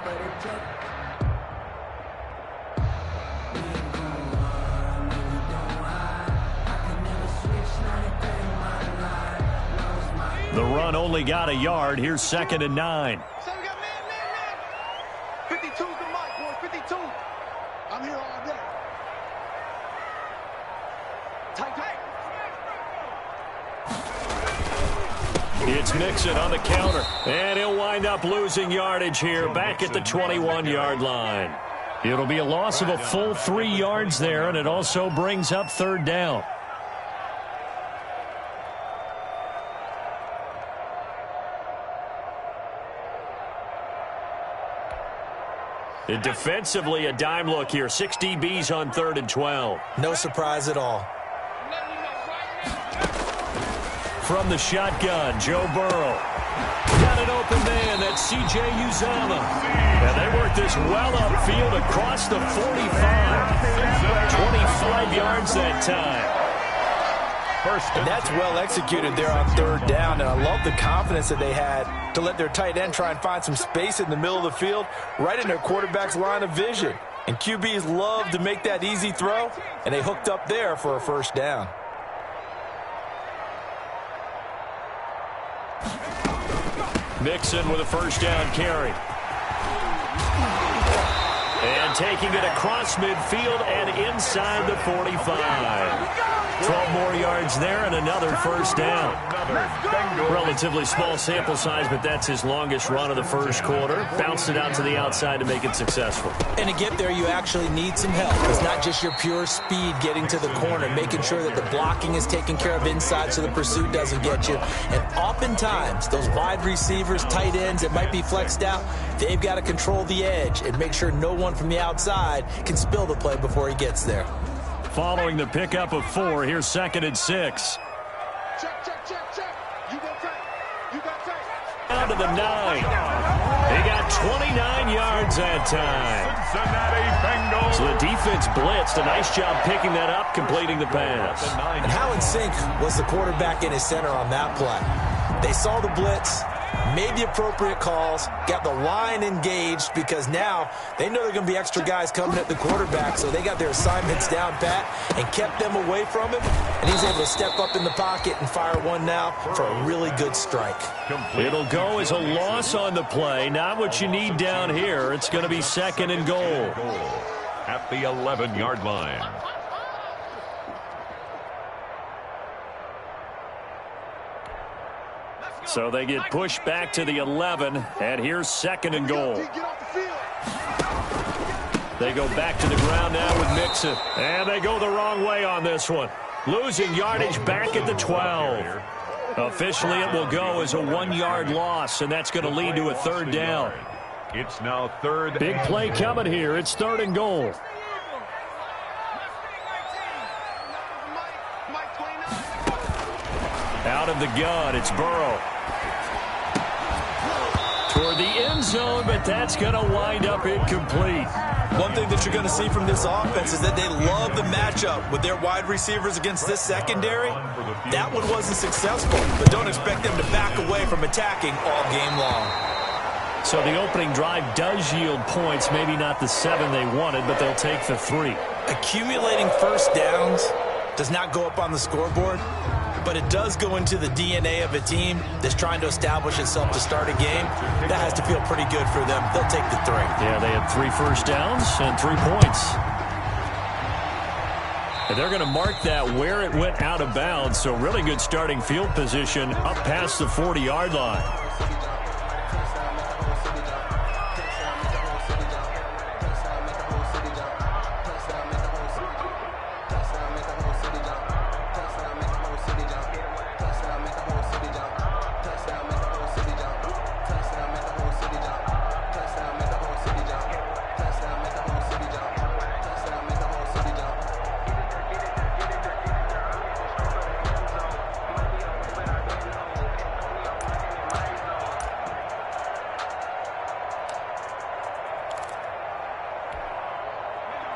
The run only got a yard. Here's 2nd and 9. So we got man. 52's the mark, boys. 52. I'm here all day. It's Mixon on the counter. And he'll wind up losing yardage here back at the 21-yard line. It'll be a loss of a full 3 yards there, and it also brings up 3rd down. And defensively, a dime look here. 6 DBs on 3rd and 12. No surprise at all. From the shotgun, Joe Burrow. Got an open man. That's C.J. Uzomah. And they work this well upfield across the 45. 25 yards that time. And that's well executed there on 3rd down, and I love the confidence that they had to let their tight end try and find some space in the middle of the field, right in their quarterback's line of vision. And QBs love to make that easy throw, and they hooked up there for a 1st down. Mixon with a 1st down carry. And taking it across midfield and inside the 45. 12 more yards there and another 1st down. Relatively small sample size, but that's his longest run of the 1st quarter. Bounced it out to the outside to make it successful. And to get there, you actually need some help. It's not just your pure speed getting to the corner, making sure that the blocking is taken care of inside so the pursuit doesn't get you. And oftentimes, those wide receivers, tight ends that might be flexed out, they've got to control the edge and make sure no one from the outside can spill the play before he gets there. Following the pickup of 4, here's 2nd and 6. Check. You got take. Down to the 9. They got 29 yards that time. So the defense blitzed. A nice job picking that up, completing the pass. And how in sync was the quarterback in his center on that play? They saw the blitz, made the appropriate calls, got the line engaged, because now they know there are going to be extra guys coming at the quarterback, so they got their assignments down pat and kept them away from him, and he's able to step up in the pocket and fire one now for a really good strike. It'll go as a loss on the play. Not what you need down here. It's going to be 2nd and goal. At the 11-yard line. So they get pushed back to the 11, and here's 2nd and goal. They go back to the ground now with Mixon, and they go the wrong way on this one. Losing yardage back at the 12. Officially, it will go as a 1-yard loss, and that's going to lead to a 3rd down. It's now 3rd. Big play coming here. It's 3rd and goal. Out of the gun, it's Burrow. Toward the end zone, but that's going to wind up incomplete. One thing that you're going to see from this offense is that they love the matchup with their wide receivers against this secondary. That one wasn't successful, but don't expect them to back away from attacking all game long. So the opening drive does yield points, maybe not the 7 they wanted, but they'll take the 3. Accumulating 1st downs does not go up on the scoreboard, but it does go into the DNA of a team that's trying to establish itself to start a game. That has to feel pretty good for them. They'll take the 3. Yeah, they had 3 first downs and 3 points. And they're going to mark that where it went out of bounds, so really good starting field position up past the 40-yard line.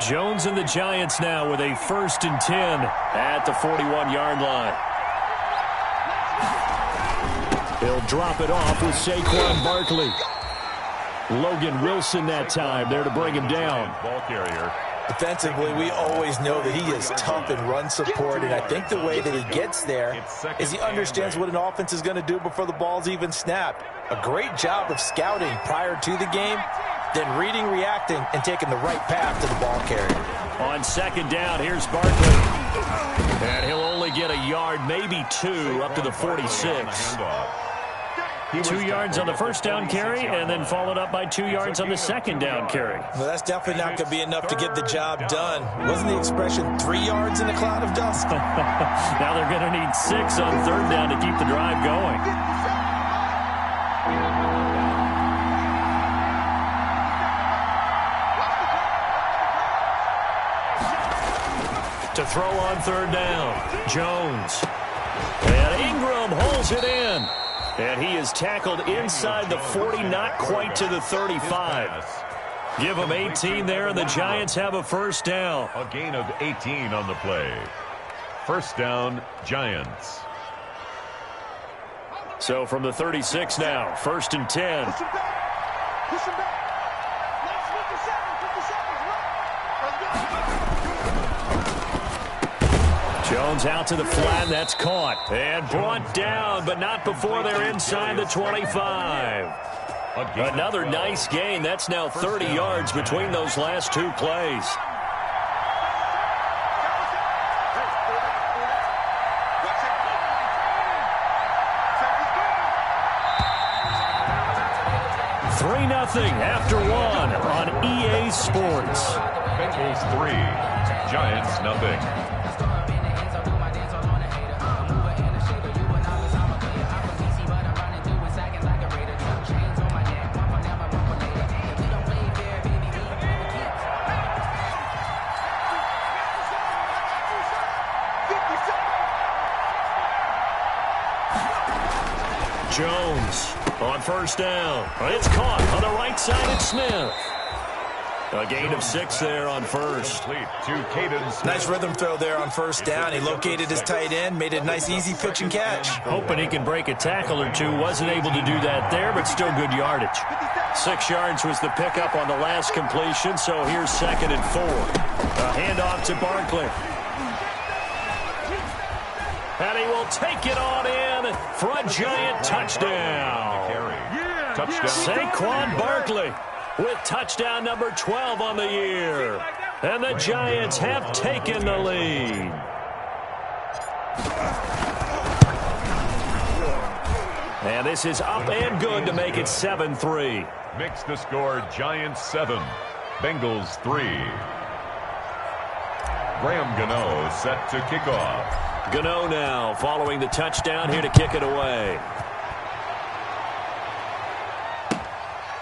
Jones and the Giants now with a 1st and 10 at the 41-yard line. He'll drop it off with Saquon Barkley. Logan Wilson that time there to bring him down. Ball carrier. Defensively, we always know that he is tough in run support, and I think the way that he gets there is he understands what an offense is going to do before the ball's even snapped. A great job of scouting prior to the game, then reading, reacting, and taking the right path to the ball carrier. On second down, here's Barkley. And he'll only get a yard, maybe two, up to the 46. 2 yards on the first down carry, and then followed up by 2 yards on the second down carry. Well, that's definitely not going to be enough to get the job done. Wasn't the expression 3 yards in a cloud of dust? Now they're going to need 6 on third down to keep the drive going. To throw on third down, Jones. And Ingram holds it in. And he is tackled inside the 40, not quite to the 35. Give him 18 there, and the Giants have a first down. A gain of 18 on the play. First down, Giants. So from the 36 now, 1st and 10. Push him back. Push him back. Let's look at 7. 50 seconds. Let's go. Jones out to the flat, and that's caught. And brought down, but not before they're inside the 25. Another nice gain. That's now 30 yards between those last 2 plays. Nothing after 1 on EA Sports. Bengals 3, Giants nothing. Jones on first down. It's caught on the right side of Smith. A gain of 6 there on first. Nice rhythm throw there on first down. He located his tight end, made a nice easy pitch and catch. Hoping he can break a tackle or two. Wasn't able to do that there, but still good yardage. 6 yards was the pickup on the last completion, so here's 2nd and 4. A handoff to Barkley. And he will take it on in for a Giant touchdown. Saquon Barkley with touchdown number 12 on the year. And the Giants have taken the lead. And this is up and good to make it 7-3. Makes the score Giants 7, Bengals 3. Graham Gano set to kick off. Gano now following the touchdown here to kick it away.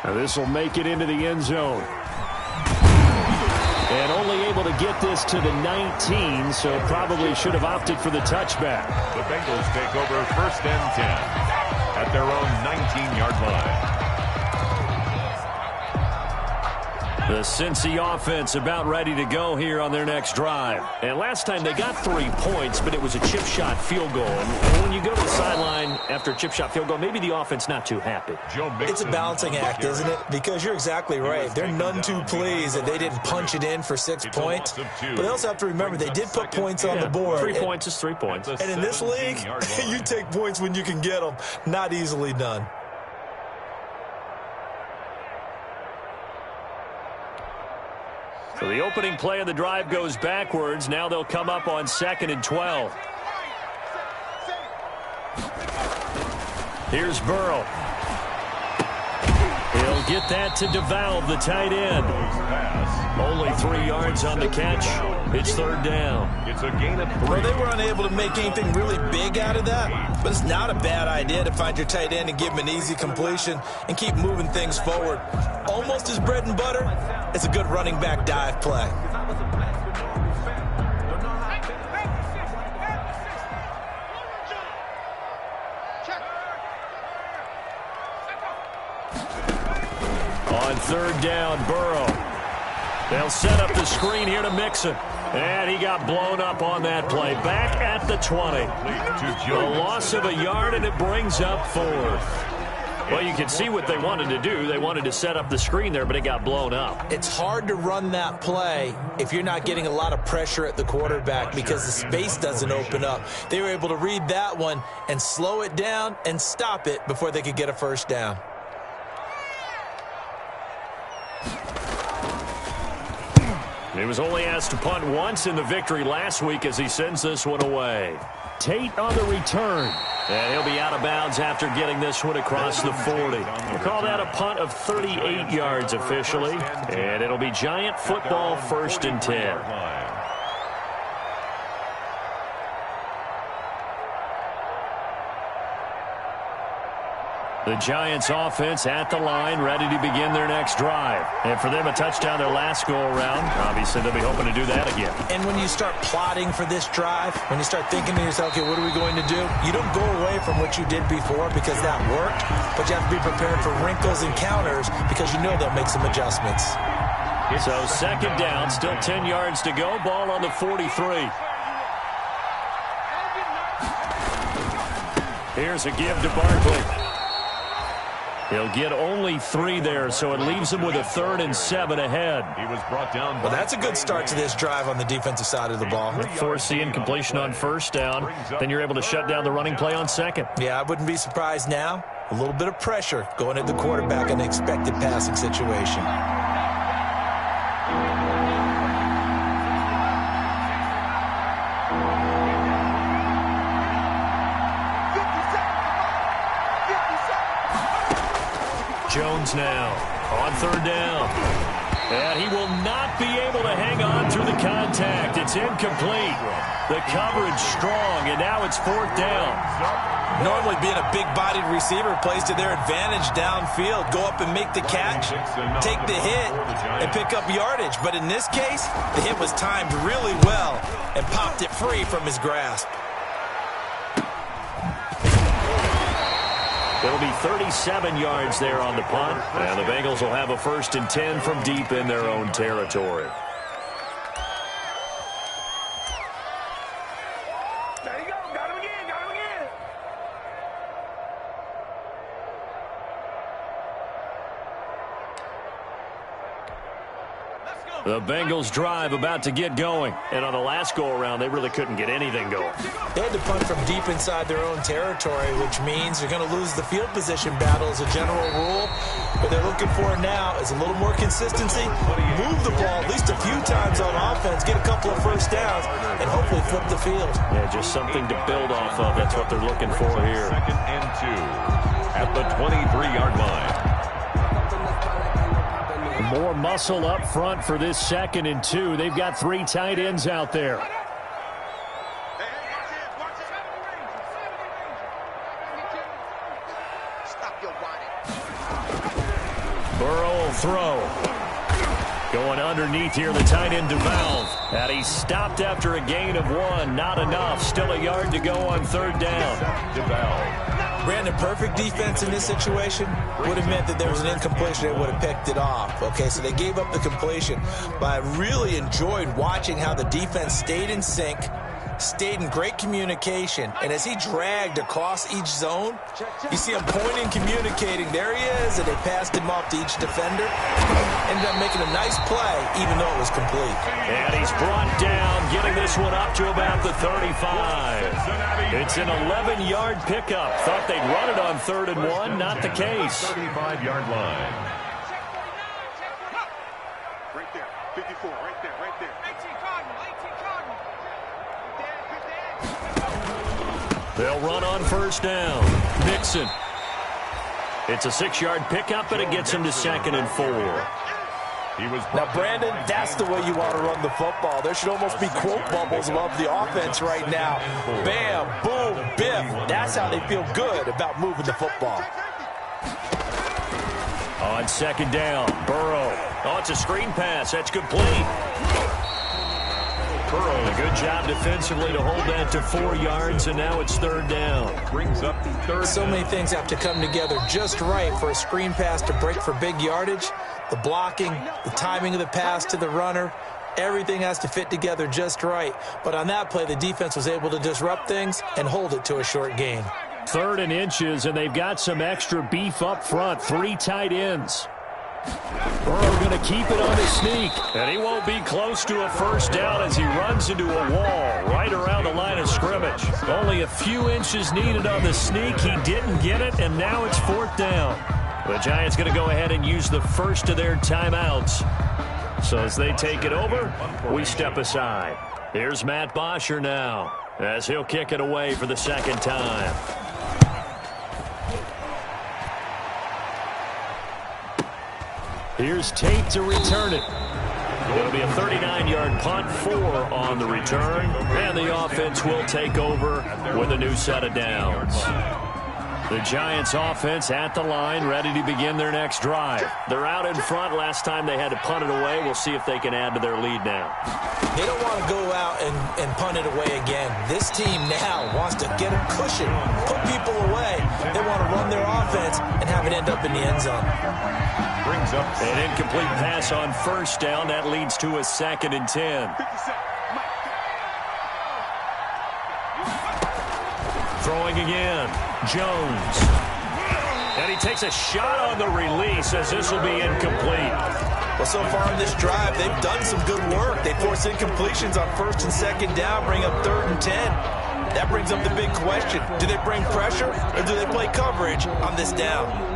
Now this will make it into the end zone. And only able to get this to the 19, so probably should have opted for the touchback. The Bengals take over 1st and 10 at their own 19-yard line. The Cincy offense about ready to go here on their next drive. And last time they got 3 points, but it was a chip shot field goal. And when you go to the sideline after a chip shot field goal, maybe the offense not too happy. It's a balancing act, isn't it? Because you're exactly right. They're none too pleased that they didn't punch it in for 6 points. But they also have to remember they did put points on the board. 3 points is 3 points. And in this league, you take points when you can get them. Not easily done. So the opening play of the drive goes backwards. Now they'll come up on 2nd and 12. Here's Burrow. He'll get that to DeValve, the tight end. Only 3 yards on the catch. It's 3rd down. It's a gain of 3. Well, they were unable to make anything really big out of that, but it's not a bad idea to find your tight end and give him an easy completion and keep moving things forward. Almost his bread and butter. It's a good running back dive play. On 3rd down, Burrow. They'll set up the screen here to Mixon. And he got blown up on that play. Back at the 20. A loss of a yard, and it brings up 4th. Well, you can see what they wanted to do. They wanted to set up the screen there, but it got blown up. It's hard to run that play if you're not getting a lot of pressure at the quarterback because the space doesn't open up. They were able to read that one and slow it down and stop it before they could get a first down. He was only asked to punt once in the victory last week as he sends this one away. Tate on the return. And he'll be out of bounds after getting this one across the 40. We'll call that a punt of 38 yards officially. And it'll be Giant football, 1st and 10. The Giants offense at the line, ready to begin their next drive. And for them, a touchdown their last go-around. Obviously, they'll be hoping to do that again. And when you start plotting for this drive, when you start thinking to yourself, okay, what are we going to do? You don't go away from what you did before because that worked, but you have to be prepared for wrinkles and counters because you know they'll make some adjustments. So 2nd down, still 10 yards to go. Ball on the 43. Here's a give to Barkley. He'll get only 3 there, so it leaves him with a 3rd and 7 ahead. He was brought down. Well, that's a good start to this drive on the defensive side of the ball. Force the incompletion on 1st down. Then you're able to shut down the running play on 2nd. Yeah, I wouldn't be surprised now. A little bit of pressure going at the quarterback in an expected passing situation. Jones now on 3rd down. And he will not be able to hang on through the contact. It's incomplete. The coverage strong, and now it's 4th down. Normally being a big-bodied receiver plays to their advantage downfield. Go up and make the catch, take the hit, and pick up yardage. But in this case, the hit was timed really well and popped it free from his grasp. It'll be 37 yards there on the punt. And the Bengals will have a 1st and 10 from deep in their own territory. There you go. Got him again. Got him again. The Bengals drive about to get going. And on the last go-around, they really couldn't get anything going. They had to punt from deep inside their own territory, which means they're going to lose the field position battle as a general rule. What they're looking for now is a little more consistency, move the ball at least a few times on offense, get a couple of first downs, and hopefully flip the field. Yeah, just something to build off of. That's what they're looking for here. 2nd and 2 at the 23-yard line. More muscle up front for this 2nd and 2. They've got 3 tight ends out there. Burrow will throw. Going underneath here, the tight end DeValve. And he stopped after a gain of 1. Not enough. Still a yard to go on 3rd down. DeValve. Brandon, perfect defense in this situation would have meant that there was an incompletion. They would have picked it off. Okay, so they gave up the completion. But I really enjoyed watching how the defense stayed in sync, stayed in great communication. And as he dragged across each zone, you see him pointing, communicating. There he is, and they passed him off to each defender. Ended up making a nice play, even though it was complete. And he's brought down, getting this one up to about the 35. It's an 11-yard pickup. Thought they'd run it on 3rd and 1. Not the case. 35-yard line. Right there. 54. Right there. Right there. 18 Cardinal. They'll run on 1st down. Mixon. It's a 6-yard pickup, but it gets him to 2nd and 4. Now, Brandon, that's the way you want to run the football. There should almost be quote bubbles above the offense right now. Bam, boom, biff. That's how they feel good about moving the football. On 2nd down, Burrow. Oh, it's a screen pass. That's complete. Burrow, a good job defensively to hold that to 4 yards, and now it's 3rd down. Brings up 3rd. So many things have to come together just right for a screen pass to break for big yardage. The blocking, the timing of the pass to the runner, everything has to fit together just right. But on that play, the defense was able to disrupt things and hold it to a short gain. 3rd and inches, and they've got some extra beef up front. 3 tight ends. Burrow going to keep it on the sneak, and he won't be close to a first down as he runs into a wall right around the line of scrimmage. Only a few inches needed on the sneak. He didn't get it, and now it's 4th down. The Giants going to go ahead and use the first of their timeouts. So as they take it over, we step aside. Here's Matt Bosher now as he'll kick it away for the 2nd time. Here's Tate to return it. It'll be a 39-yard punt, 4 on the return, and the offense will take over with a new set of downs. The Giants offense at the line, ready to begin their next drive. They're out in front. Last time they had to punt it away. We'll see if they can add to their lead now. They don't want to go out and punt it away again. This team now wants to get a cushion, put people away. They want to run their offense and have it end up in the end zone. Brings up an incomplete pass on 1st down. That leads to a 2nd and 10. Throwing again. Jones. And he takes a shot on the release as this will be incomplete. Well, so far in this drive, they've done some good work. They force incompletions on 1st and 2nd down, bring up 3rd and 10. That brings up the big question. Do they bring pressure or do they play coverage on this down?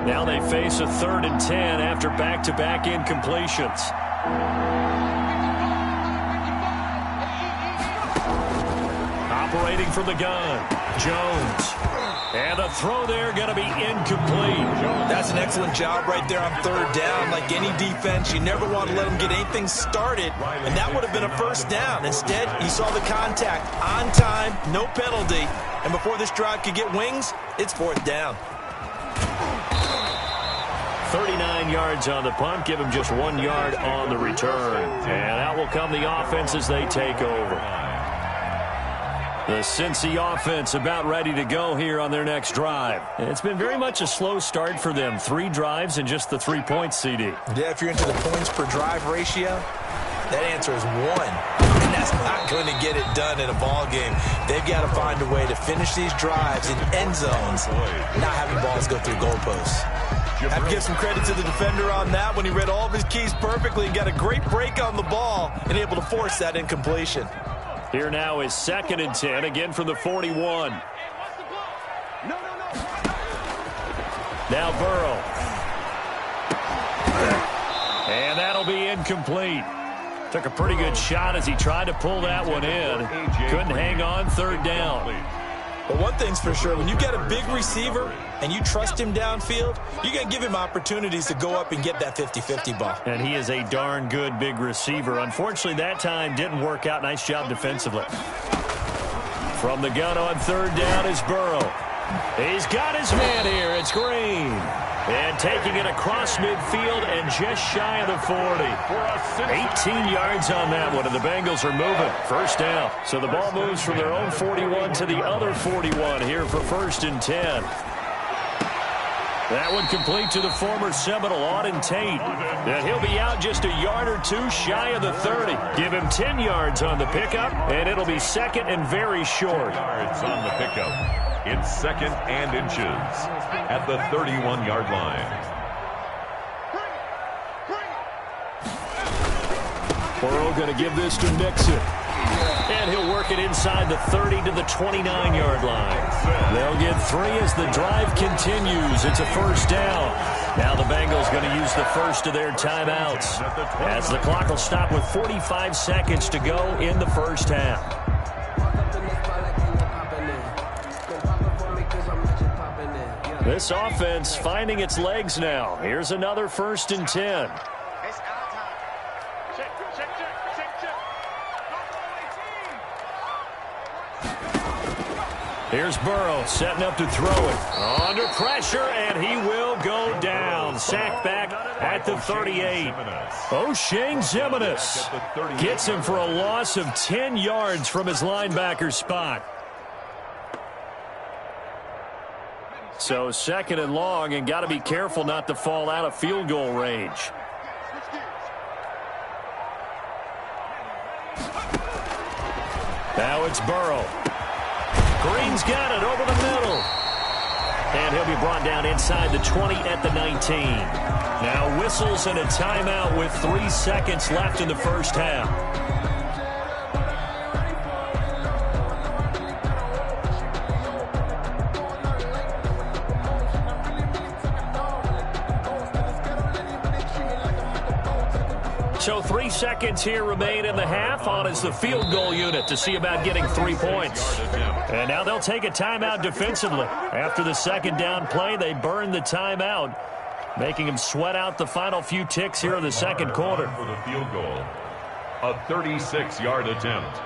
Now they face a 3rd and 10 after back-to-back incompletions. Operating from the gun, Jones. And the throw there going to be incomplete. That's an excellent job right there on 3rd down. Like any defense, you never want to let them get anything started, and that would have been a 1st down. Instead, he saw the contact on time, no penalty, and before this drive could get wings, it's 4th down. 39 yards on the punt, give him just 1 yard on the return. And out will come the offense as they take over. The Cincy offense about ready to go here on their next drive. It's been very much a slow start for them. 3 drives and just the 3 points, CD. Yeah, if you're into the points per drive ratio, that answer is 1. And that's not going to get it done in a ball game. They've got to find a way to finish these drives in end zones, not having balls go through goalposts. I have to give some credit to the defender on that when he read all of his keys perfectly and got a great break on the ball and able to force that incompletion. Here now is 2nd and 10, again from the 41. Now Burrow. And that'll be incomplete. Took a pretty good shot as he tried to pull that one in. Couldn't hang on, 3rd down. But one thing's for sure, when you get a big receiver and you trust him downfield, you're going to give him opportunities to go up and get that 50-50 ball. And he is a darn good big receiver. Unfortunately, that time didn't work out. Nice job defensively. From the gun on 3rd down is Burrow. He's got his man here. It's Green. And taking it across midfield and just shy of the 40. 18 yards on that one, and the Bengals are moving. 1st down. So the ball moves from their own 41 to the other 41 here for 1st and 10. That one complete to the former Seminole, Auden Tate. And he'll be out just a yard or 2 shy of the 30. Give him 10 yards on the pickup, and it'll be 2nd and very short. Yards on the pickup. It's 2nd and inches at the 31-yard line. Burrow going to give this to Nixon. And he'll work it inside the 30 to the 29-yard line. They'll get 3 as the drive continues. It's a 1st down. Now the Bengals going to use the first of their timeouts as the clock will stop with 45 seconds to go in the 1st half. This offense finding its legs now. Here's another 1st and 10. Here's Burrow setting up to throw it. Under pressure, and he will go down. Sacked back at the 38. O'Shane Zimenez gets him for a loss of 10 yards from his linebacker spot. So 2nd and long, and got to be careful not to fall out of field goal range. Now it's Burrow. Green's got it over the middle. And he'll be brought down inside the 20 at the 19. Now whistles and a timeout with 3 seconds left in the first half. So 3 seconds here remain in the half. On is the field goal unit to see about getting 3 points. And now they'll take a timeout defensively. After the second down play, they burn the timeout, making them sweat out the final few ticks here in the second quarter. For the field goal, a 36-yard attempt.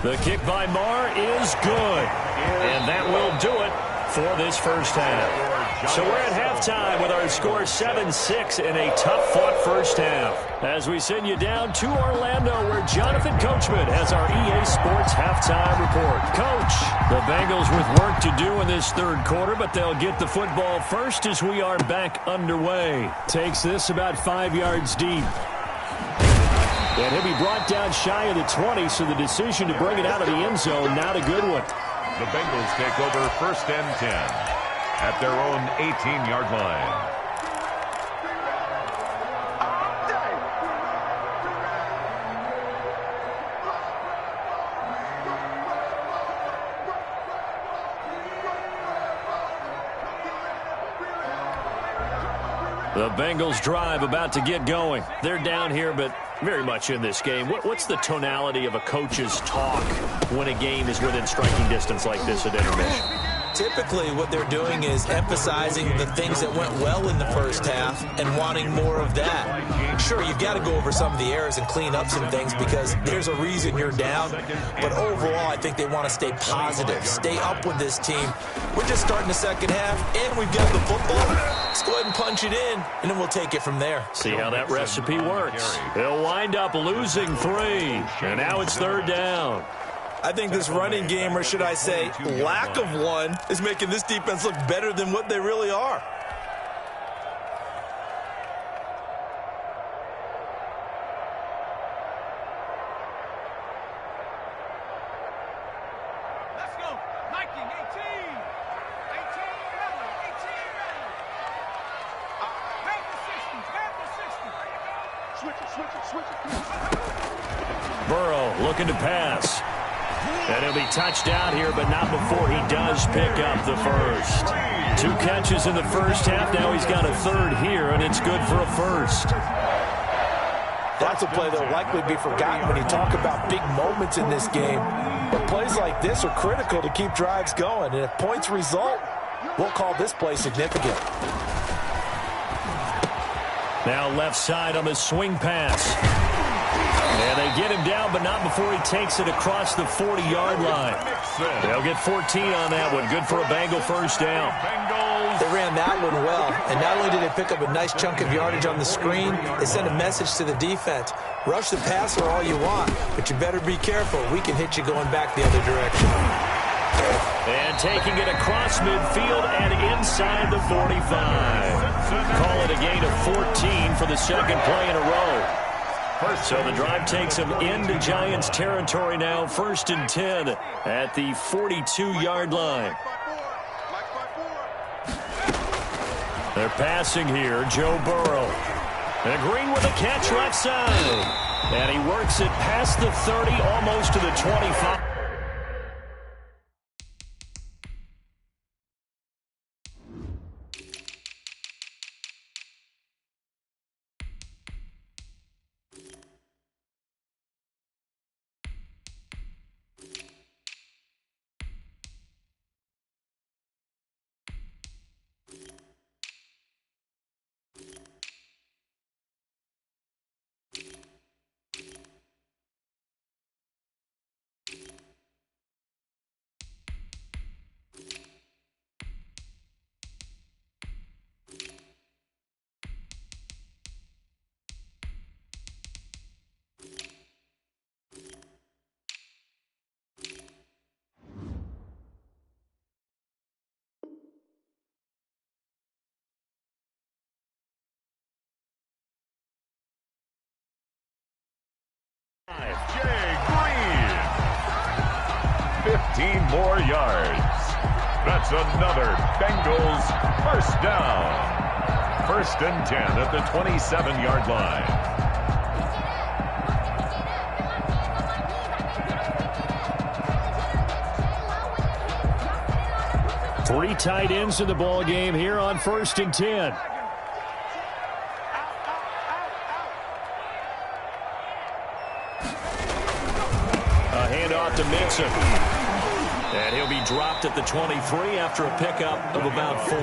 The kick by Marr is good. And that will do it for this first half. So we're at halftime with our score 7-6 in a tough-fought first half. As we send you down to Orlando, where Jonathan Coachman has our EA Sports halftime report. Coach, the Bengals with work to do in this third quarter, but they'll get the football first as we are back underway. Takes this about 5 yards deep. And he'll be brought down shy of the 20, so the decision to bring it out of the end zone, not a good one. The Bengals take over first and 10 at their own 18-yard line. The Bengals drive about to get going. They're down here, but very much in this game. What's the tonality of a coach's talk when a game is within striking distance like this at intermission? Typically, what they're doing is emphasizing the things that went well in the first half and wanting more of that. Sure, you've got to go over some of the errors and clean up some things because there's a reason you're down. But overall, I think they want to stay positive, stay up with this team. We're just starting the second half, and we've got the football. Let's go ahead and punch it in, and then we'll take it from there. See how that recipe works. They'll wind up losing 3, and now it's third down. I think this running game, or should I say lack of one, is making this defense look better than what they really are. Let's go. Nike, 18. 18 ready. 18 ready. Switch it. Burrow looking to pass. And he'll be touched out here, but not before he does pick up the first. 2 catches in the first half. Now he's got a third here, and it's good for a first. That's a play that will likely be forgotten when you talk about big moments in this game. But plays like this are critical to keep drives going. And if points result, we'll call this play significant. Now left side on the swing pass. And they get him down, but not before he takes it across the 40-yard line. They'll get 14 on that one. Good for a Bengal first down. They ran that one well, and not only did they pick up a nice chunk of yardage on the screen, they sent a message to the defense. Rush the passer all you want, but you better be careful. We can hit you going back the other direction. And taking it across midfield and inside the 45. Call it a gain of 14 for the second play in a row. So the drive takes them into Giants territory now, first and 10 at the 42-yard line. They're passing here, Joe Burrow. And Green with a catch left side. And he works it past the 30, almost to the 25. 15 more yards. That's another Bengals first down. 1st and 10 at the 27-yard line. Three tight ends in the ball game here on 1st and 10. A handoff to Mixon. And he'll be dropped at the 23 after a pickup of about 4.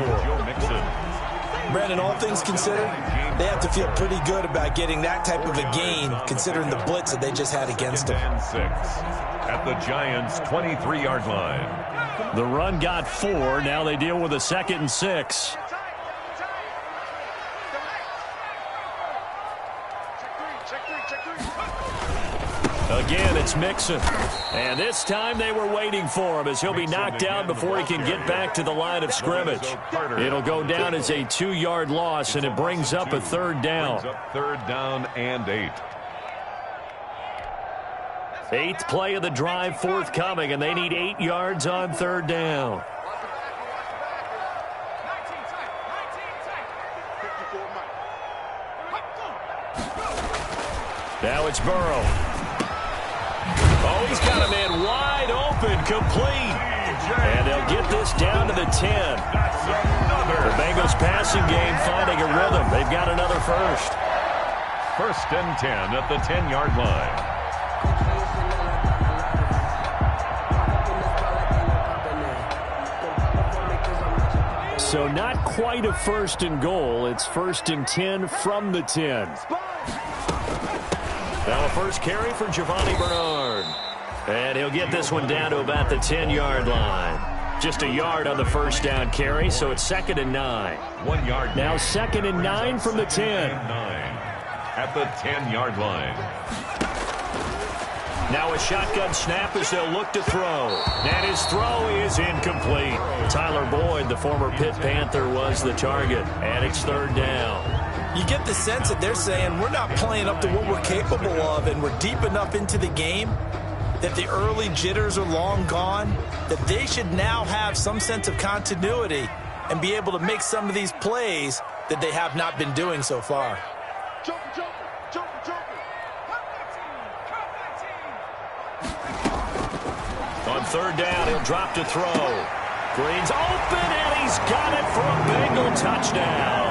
Brandon, all things considered, they have to feel pretty good about getting that type of a gain, considering the blitz that they just had against them. 6 at the Giants' 23-yard line. The run got 4. Now they deal with a 2nd and 6. Again, it's Mixon. And this time they were waiting for him as he'll be knocked down before he can get back to the line of scrimmage. It'll go down as a 2-yard loss, and it brings up a 3rd down. 3rd down and 8. 8th play of the drive forthcoming, and they need 8 yards on 3rd down. Now it's Burrow. Oh, he's got a man wide open, complete. And they'll get this down to the 10. The Bengals passing game finding a rhythm. They've got another first. 1st and 10 at the 10-yard line. So not quite a 1st and goal. It's 1st and 10 from the 10. Now a first carry for Giovanni Bernard. And he'll get this one down to about the 10-yard line. Just a yard on the first down carry, so it's 2nd and 9. 1 yard. Now 2nd and 9 from the 10. 9 at the 10-yard line. Now a shotgun snap as they'll look to throw. And his throw is incomplete. Tyler Boyd, the former Pitt Panther, was the target. And it's 3rd down. You get the sense that they're saying we're not playing up to what we're capable of, and we're deep enough into the game that the early jitters are long gone, that they should now have some sense of continuity and be able to make some of these plays that they have not been doing so far. On 3rd down, he'll drop to throw. Green's open, and he's got it for a Bengal touchdown.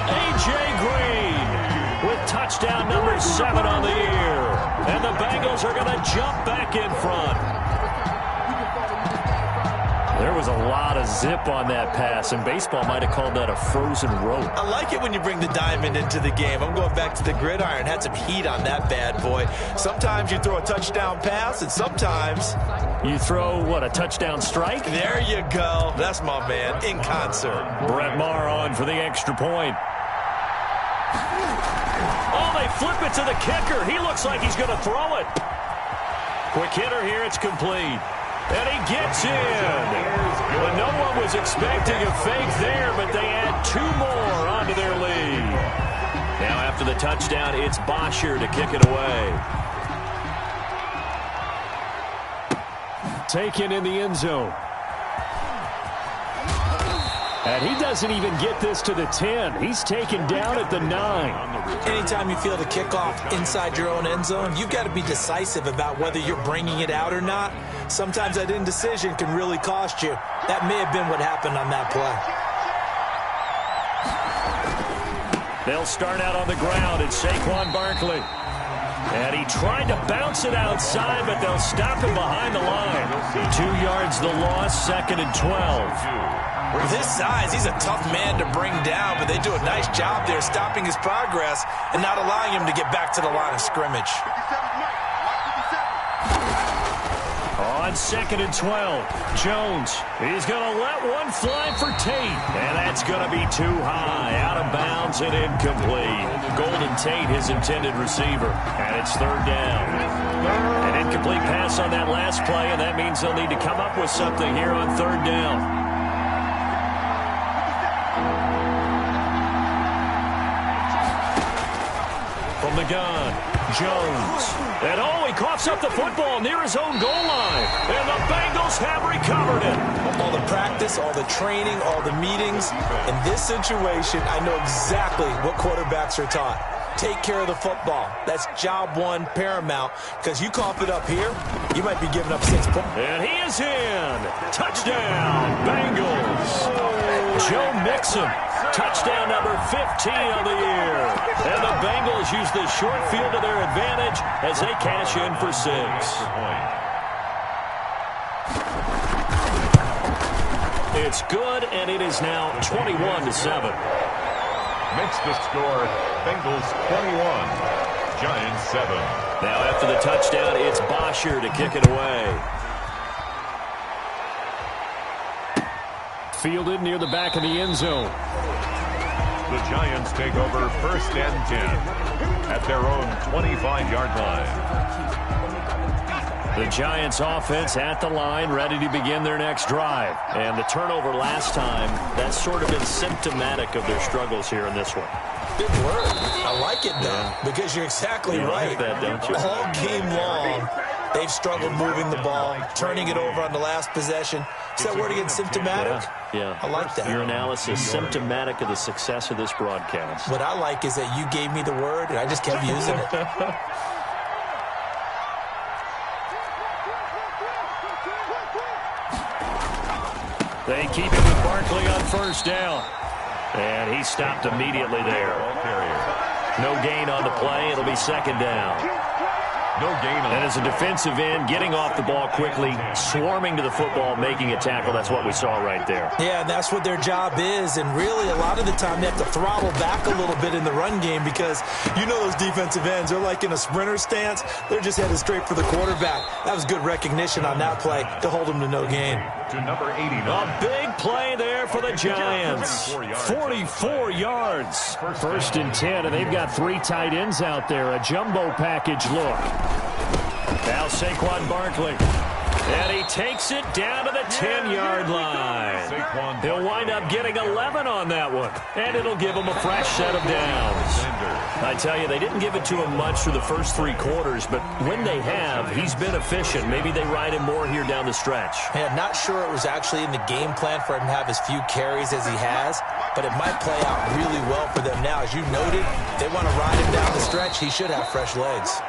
A.J. Green with touchdown number 7 on the year. And the Bengals are going to jump back in front. There was a lot of zip on that pass, and baseball might have called that a frozen rope. I like it when you bring the diamond into the game. I'm going back to the gridiron. Had some heat on that bad boy. Sometimes you throw a touchdown pass, and sometimes you throw, what, a touchdown strike? There you go. That's my man, in concert. Brett Maher on for the extra point. Oh, they flip it to the kicker. He looks like he's going to throw it. Quick hitter here. It's complete. And he gets in. But no one was expecting a fake there, but they add 2 more onto their lead. Now after the touchdown, it's Bosher to kick it away. Taken in the end zone. And he doesn't even get this to the 10. He's taken down at the 9. Anytime you feel the kickoff inside your own end zone, you've got to be decisive about whether you're bringing it out or not. Sometimes that indecision can really cost you. That may have been what happened on that play. They'll start out on the ground. It's Saquon Barkley. And he tried to bounce it outside, but they'll stop him behind the line. 2 yards the loss, 2nd and 12. With his size, he's a tough man to bring down, but they do a nice job there stopping his progress and not allowing him to get back to the line of scrimmage. On 2nd and 12, Jones, he's going to let one fly for Tate. And that's going to be too high, out of bounds and incomplete. Golden Tate, his intended receiver, and it's 3rd down. An incomplete pass on that last play, and that means they'll need to come up with something here on 3rd down. From the gun, Jones. And he coughs up the football near his own goal line. And the Bengals have recovered it. All the practice, all the training, all the meetings. In this situation, I know exactly what quarterbacks are taught. Take care of the football. That's job one, paramount. Because you cough it up here, you might be giving up 6 points. And he is in. Touchdown, Bengals. Joe Mixon. Touchdown number 15 of the year. And the Bengals use the short field to their advantage as they cash in for 6. It's good, and it is now 21-7. Makes the score Bengals 21, Giants 7. Now after the touchdown, it's Bosher to kick it away. Fielded near the back of the end zone. The Giants take over 1st and 10 at their own 25-yard line. The Giants offense at the line, ready to begin their next drive. And the turnover last time, that's sort of been symptomatic of their struggles here in this one. Big word. I like it, though, because you're exactly right. Like that, don't you? All game long, they've struggled moving the ball, turning it over on the last possession. Is that word again, symptomatic? Yeah. I like that. Your analysis, symptomatic of the success of this broadcast. What I like is that you gave me the word, and I just kept using it. They keep it with Barkley on 1st down. And he stopped immediately there. No gain on the play. It'll be 2nd down. No gain on. And as a defensive end, getting off the ball quickly, swarming to the football, making a tackle, that's what we saw right there. Yeah, and that's what their job is. And really, a lot of the time, they have to throttle back a little bit in the run game because you know those defensive ends, they're like in a sprinter stance. They're just headed straight for the quarterback. That was good recognition on that play to hold them to no gain. To number 89. A big play there for the Giants. 44 yards. 1st and 10, and they've got 3 tight ends out there. A jumbo package look. Now Saquon Barkley. And he takes it down to the 10-yard line. He'll wind up getting 11 on that one. And it'll give him a fresh set of downs. I tell you, they didn't give it to him much through the first 3 quarters, but when they have, he's been efficient. Maybe they ride him more here down the stretch. Yeah, not sure it was actually in the game plan for him to have as few carries as he has, but it might play out really well for them now. As you noted, if they want to ride him down the stretch, he should have fresh legs.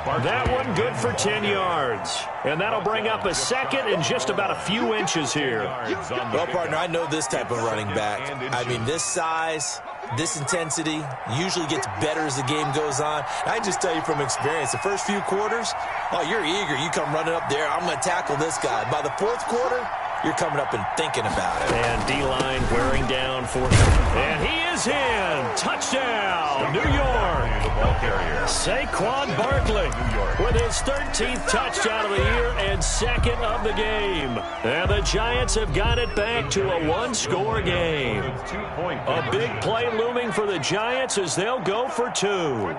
That one good for 10 yards. And that'll bring up a 2nd and just about a few inches here. Well, partner, I know this type of running back. I mean, this size, this intensity usually gets better as the game goes on. I just tell you from experience, the first few quarters, oh, you're eager. You come running up there. I'm going to tackle this guy. By the 4th quarter, you're coming up and thinking about it. And D-line wearing down 4th. And he is in. Touchdown, New York. Saquon Barkley with his 13th touchdown of the year and 2nd of the game. And the Giants have got it back to a 1-score game. A big play looming for the Giants as they'll go for 2.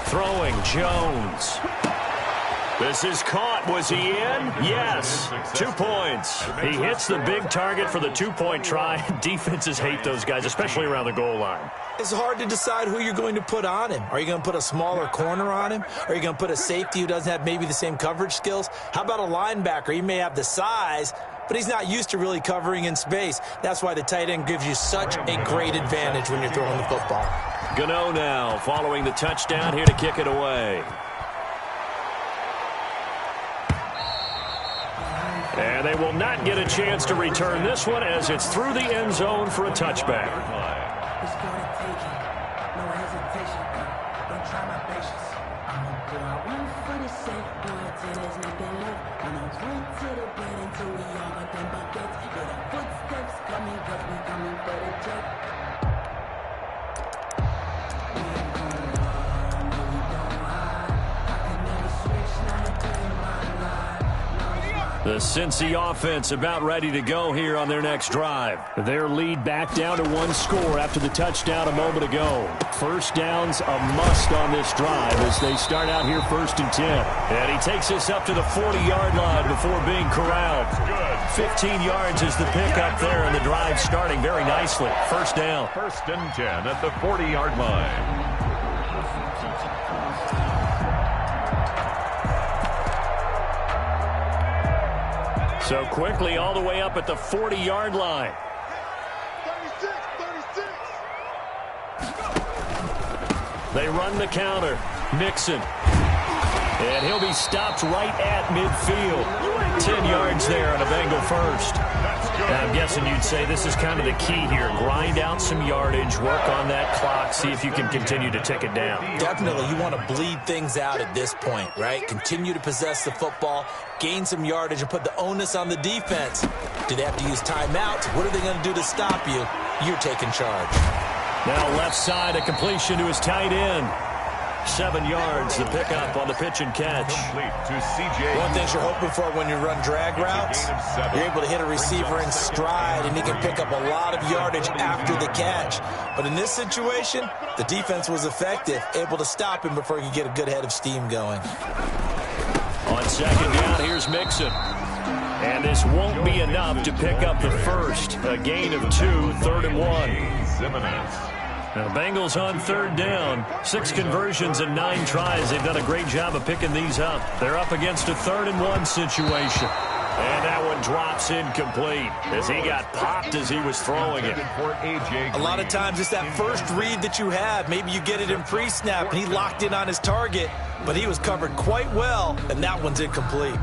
Throwing Jones. This is caught. Was he in? Yes. 2 points. He hits the big target for the 2-point try. Defenses hate those guys, especially around the goal line. It's hard to decide who you're going to put on him. Are you going to put a smaller corner on him? Are you going to put a safety who doesn't have maybe the same coverage skills? How about a linebacker? He may have the size, but he's not used to really covering in space. That's why the tight end gives you such a great advantage when you're throwing the football. Gano now following the touchdown here to kick it away. And they will not get a chance to return this one as it's through the end zone for a touchback. It's gonna take it. No hesitation. Don't try my patience. I'm gonna go out one for the sake. No until there's nothing left. I'm gonna run to the bed until we all got them buckets. Yeah, the footsteps coming, cause we coming for the check. We ain't gonna run, no we don't hide. I can never switch, now you're playing my line. No, it's my The Cincy offense about ready to go here on their next drive. Their lead back down to one score after the touchdown a moment ago. First down's a must on this drive as they start out here 1st and 10. And he takes us up to the 40-yard line before being corralled. 15 yards is the pickup there, and the drive starting very nicely. First down. 1st and 10 at the 40-yard line. So quickly all the way up at the 40-yard line. 36. They run the counter. Mixon. And he'll be stopped right at midfield. 10 yards there on a Bengal first. Now, I'm guessing you'd say this is kind of the key here. Grind out some yardage, work on that clock, see if you can continue to tick it down. Definitely, you want to bleed things out at this point, right? Continue to possess the football, gain some yardage, and put the onus on the defense. Do they have to use timeouts? What are they going to do to stop you? You're taking charge. Now left side, a completion to his tight end. 7 yards, the pickup on the pitch and catch. One thing you're hoping for when you run drag routes, you're able to hit a receiver in stride, and he can pick up a lot of yardage after the catch. But in this situation, the defense was effective, able to stop him before he could get a good head of steam going. On 2nd down, here's Mixon. And this won't be enough to pick up the first. A gain of 2, 3rd and 1. Now, the Bengals on 3rd down. 6 conversions and 9 tries. They've done a great job of picking these up. They're up against a 3rd and 1 situation. And that one drops incomplete as he got popped as he was throwing it. A lot of times it's that first read that you have. Maybe you get it in pre-snap, and he locked in on his target, but he was covered quite well, and that one's incomplete.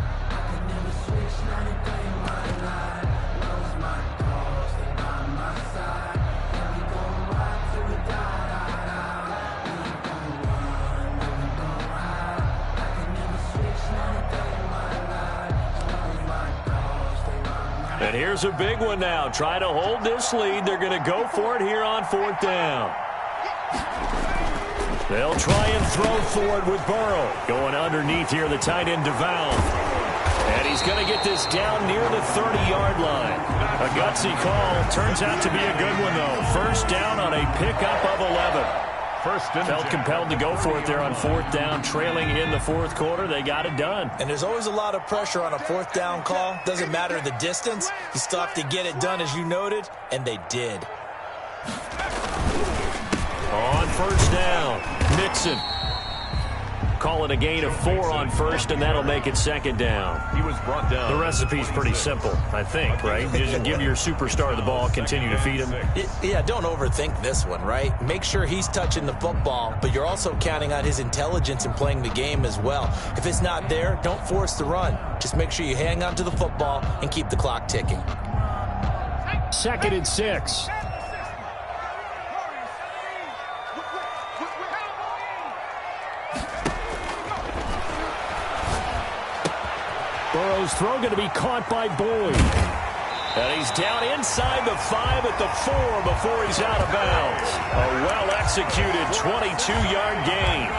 And here's a big one now. Try to hold this lead. They're going to go for it here on 4th down. They'll try and throw for it with Burrow. Going underneath here, the tight end DeVal. And he's going to get this down near the 30-yard line. A gutsy call. Turns out to be a good one, though. First down on a pickup of 11. Felt compelled to go for it there on 4th down, trailing in the 4th quarter. They got it done. And there's always a lot of pressure on a 4th down call. Doesn't matter the distance. You still have to get it done, as you noted, and they did. On 1st down, Mixon. Call it a gain of 4 on 1st, and that'll make it 2nd down. He was brought down. The recipe's pretty simple, I think, right? Just give your superstar the ball, continue to feed him. Yeah, don't overthink this one, right? Make sure he's touching the football, but you're also counting on his intelligence in playing the game as well. If it's not there, don't force the run. Just make sure you hang on to the football and keep the clock ticking. 2nd and 6. Burrow's throw going to be caught by Boyd. And he's down inside the 5 at the 4 before he's out of bounds. A well-executed 22-yard gain.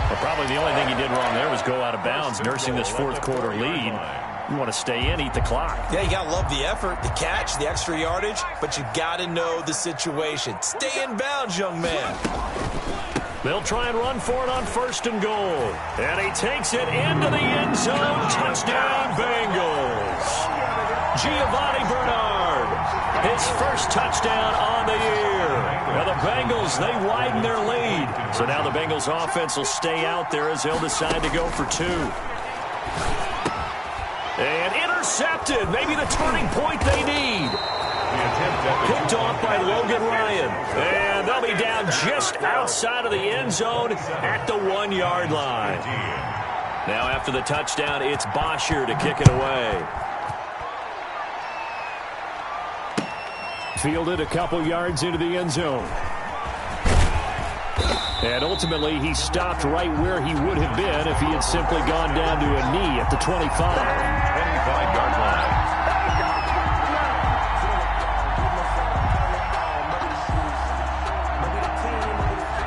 Well, probably the only thing he did wrong there was go out of bounds, nursing this 4th quarter lead. You want to stay in, eat the clock. Yeah, you got to love the effort, the catch, the extra yardage, but you got to know the situation. Stay in bounds, young man. They'll try and run for it on 1st and goal. And he takes it into the end zone. Touchdown, Bengals. Giovanni Bernard, his first touchdown on the year. Now the Bengals, they widen their lead. So now the Bengals offense will stay out there as they'll decide to go for 2. And intercepted. Maybe the turning point they need. Picked off by Logan Ryan. And they'll be down just outside of the end zone at the 1-yard line. Now after the touchdown, it's Bosher to kick it away. Fielded a couple yards into the end zone. And ultimately, he stopped right where he would have been if he had simply gone down to a knee at the 25. 25-yard line.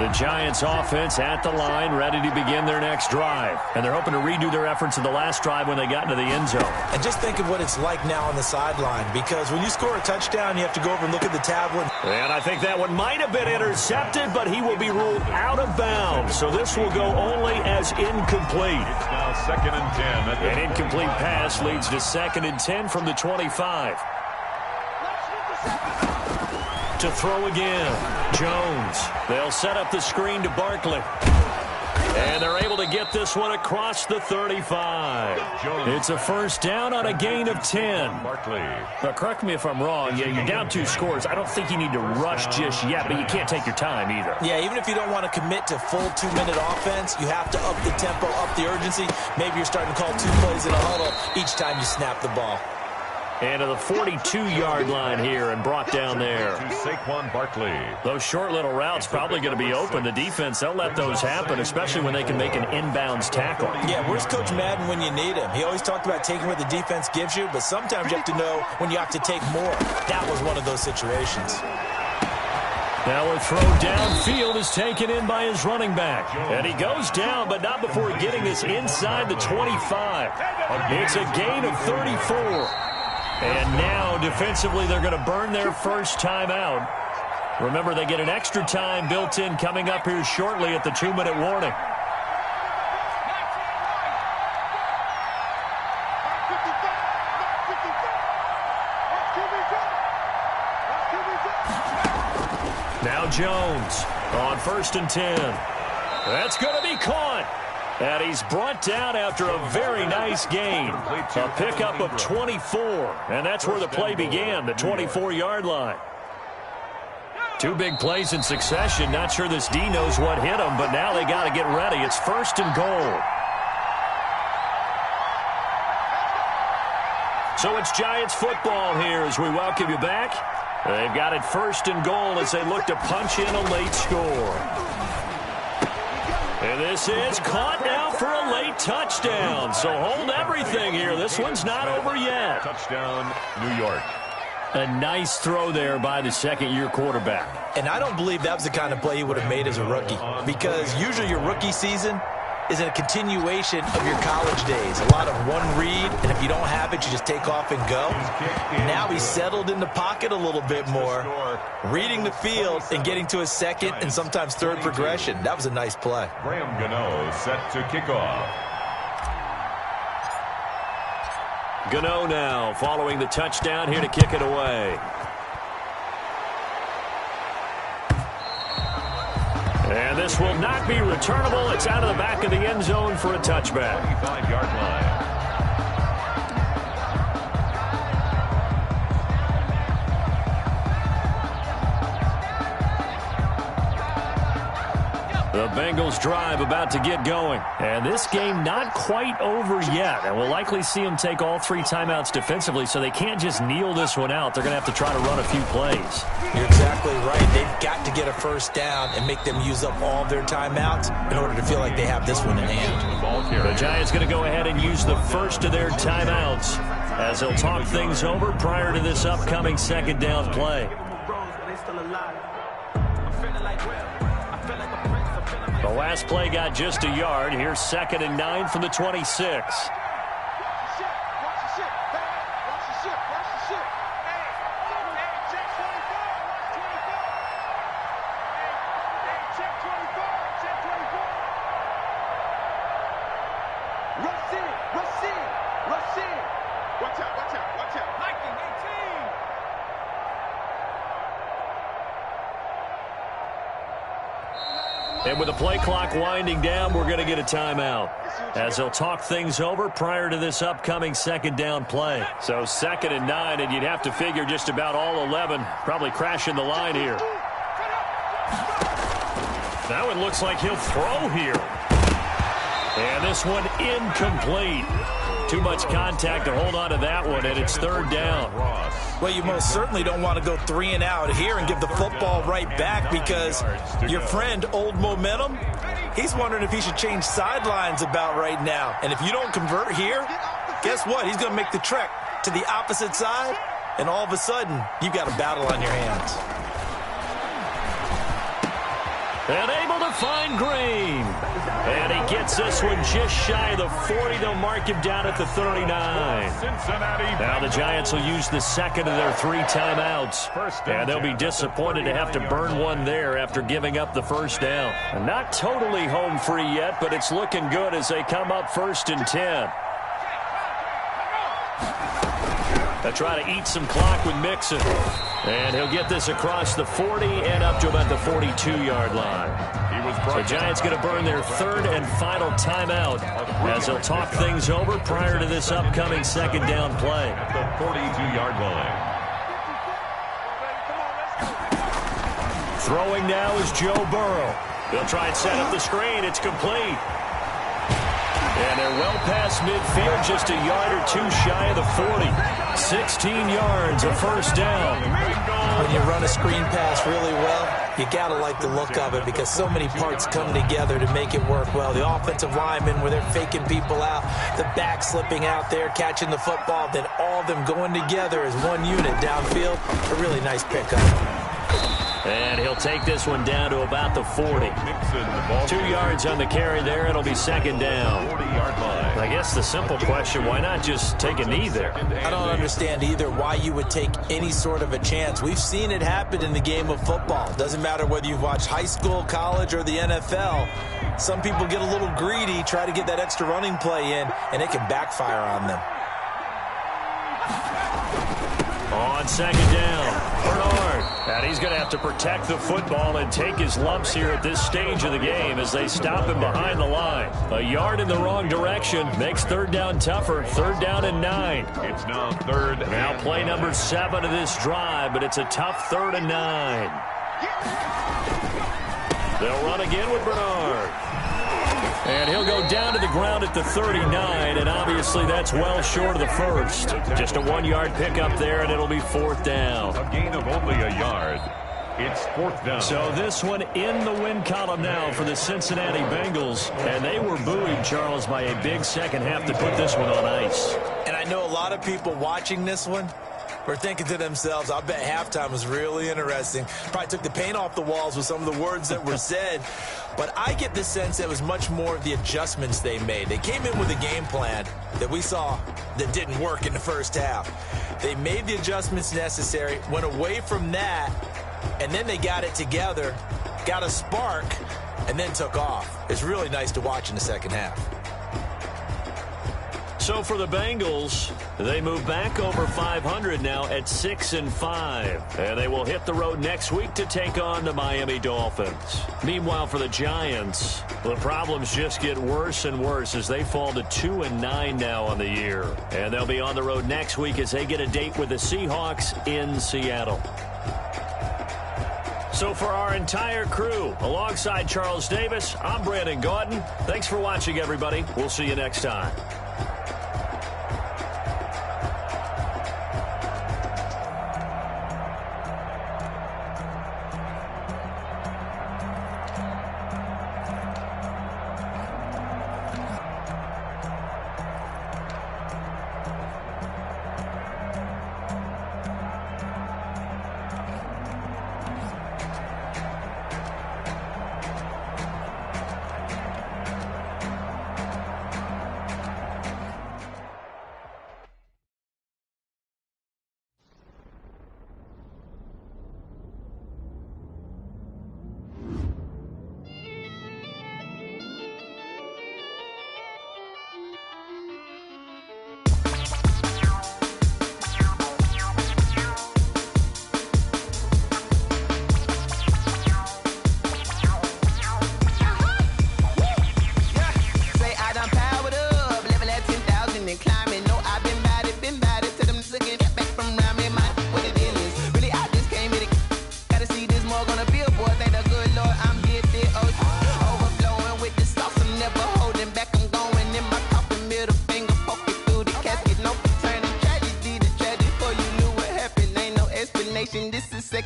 The Giants offense at the line, ready to begin their next drive. And they're hoping to redo their efforts in the last drive when they got into the end zone. And just think of what it's like now on the sideline, because when you score a touchdown, you have to go over and look at the tablet. And I think that one might have been intercepted, but he will be ruled out of bounds. So this will go only as incomplete. It's now 2nd and 10. An incomplete pass leads to 2nd and 10 from the 25. To throw again, Jones. They'll set up the screen to Barkley. And they're able to get this one across the 35. It's a first down on a gain of 10. Barkley. Now, correct me if I'm wrong. Yeah, you're down 2 scores. I don't think you need to rush just yet, but you can't take your time either. Yeah, even if you don't want to commit to full 2-minute offense, you have to up the tempo, up the urgency. Maybe you're starting to call 2 plays in a huddle each time you snap the ball. And to the 42-yard line here and brought down there. To Saquon Barkley. Those short little routes probably going to be open. The defense, they'll let those happen, especially when they can make an inbounds tackle. Yeah, where's Coach Madden when you need him? He always talked about taking what the defense gives you, but sometimes you have to know when you have to take more. That was one of those situations. Now a throw downfield is taken in by his running back. And he goes down, but not before getting this inside the 25. It's a gain of 34. And now, defensively, they're going to burn their first timeout. Remember, they get an extra time built in coming up here shortly at the 2-minute warning. Now Jones on 1st and 10. That's going to be caught. And he's brought down after a very nice gain. A pickup of 24. And that's where the play began, the 24-yard line. 2 big plays in succession. Not sure this D knows what hit him, but now they got to get ready. It's 1st and goal. So it's Giants football here as we welcome you back. They've got it 1st and goal as they look to punch in a late score. And this is caught now for a late touchdown. So hold everything here. This one's not over yet. Touchdown, New York. A nice throw there by the 2nd-year quarterback. And I don't believe that was the kind of play he would have made as a rookie, because usually your rookie season is a continuation of your college days. A lot of one read, and if you don't have it, you just take off and go. Now he's settled in the pocket a little bit more, reading the field and getting to his 2nd and sometimes 3rd progression. That was a nice play. Graham Gano set to kick off. Gano now following the touchdown here to kick it away. And this will not be returnable. It's out of the back of the end zone for a touchback. 25-yard line. The Bengals drive about to get going. And this game not quite over yet. And we'll likely see them take all 3 timeouts defensively, so they can't just kneel this one out. They're going to have to try to run a few plays. You're exactly right. They've got to get a first down and make them use up all of their timeouts in order to feel like they have this one in hand. The Giants going to go ahead and use the first of their timeouts as they'll talk things over prior to this upcoming 2nd down play. The last play got just a yard. Here's 2nd and 9 from the 26. And with the play clock winding down, we're going to get a timeout as they'll talk things over prior to this upcoming 2nd down play. So 2nd and 9, and you'd have to figure just about all 11 probably crashing the line here. Now it looks like he'll throw here. And this one incomplete. Too much contact to hold on to that one, and it's 3rd down. Well, you most certainly don't want to go 3 and out here and give the football right back, because your friend, Old Momentum, he's wondering if he should change sidelines about right now. And if you don't convert here, guess what? He's going to make the trek to the opposite side, and all of a sudden, you've got a battle on your hands. And able find Green. And he gets this one just shy of the 40. They'll mark him down at the 39. Now the Giants will use the second of their 3 timeouts. And they'll be disappointed to have to burn one there after giving up the first down. And not totally home free yet, but it's looking good as they come up 1st and 10. They'll try to eat some clock with Mixon. And he'll get this across the 40 and up to about the 42-yard line. The Giants going to burn their 3rd and final timeout as they'll talk things over prior to this upcoming 2nd down play. At the 42-yard line. Throwing now is Joe Burrow. They'll try and set up the screen. It's complete. And they're well past midfield, just a yard or 2 shy of the 40. 16 yards, a first down. When you run a screen pass really well, you got to like the look of it because so many parts come together to make it work well. The offensive linemen, where they're faking people out, the back slipping out there, catching the football, then all of them going together as one unit downfield. A really nice pickup. And he'll take this one down to about the 40. 2 yards on the carry there. It'll be 2nd down. I guess the simple question, why not just take a knee there? I don't understand either why you would take any sort of a chance. We've seen it happen in the game of football. Doesn't matter whether you've watched high school, college, or the NFL. Some people get a little greedy, try to get that extra running play in, and it can backfire on them. On 2nd down, Bernard. And he's going to have to protect the football and take his lumps here at this stage of the game as they stop him behind the line. A yard in the wrong direction makes 3rd down tougher. 3rd down and 9. It's now 3rd. Now play number 7 of this drive, but it's a tough 3rd and 9. They'll run again with Bernard. And he'll go down to the ground at the 39, and obviously that's well short of the first. Just a 1-yard pickup there, and it'll be 4th down. A gain of only a yard. It's 4th down. So this one in the win column now for the Cincinnati Bengals, and they were buoyed, Charles, by a big second half to put this one on ice. And I know a lot of people watching this one were thinking to themselves, I bet halftime was really interesting. Probably took the paint off the walls with some of the words that were said. But I get the sense it was much more of the adjustments they made. They came in with a game plan that we saw that didn't work in the first half. They made the adjustments necessary, went away from that, and then they got it together, got a spark, and then took off. It's really nice to watch in the second half. So for the Bengals, they move back over 500 now at 6-5. And they will hit the road next week to take on the Miami Dolphins. Meanwhile, for the Giants, the problems just get worse and worse as they fall to 2-9 now on the year. And they'll be on the road next week as they get a date with the Seahawks in Seattle. So for our entire crew, alongside Charles Davis, I'm Brandon Gaudin. Thanks for watching, everybody. We'll see you next time.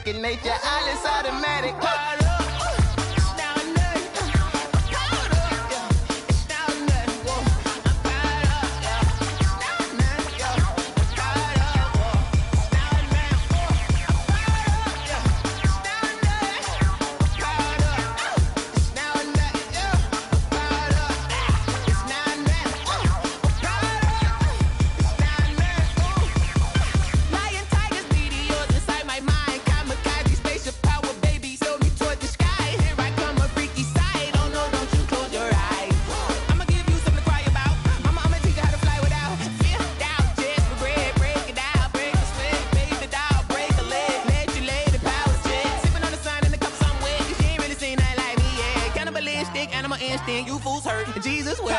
Nature, all is automatic. understand you fools hurt. Jesus will.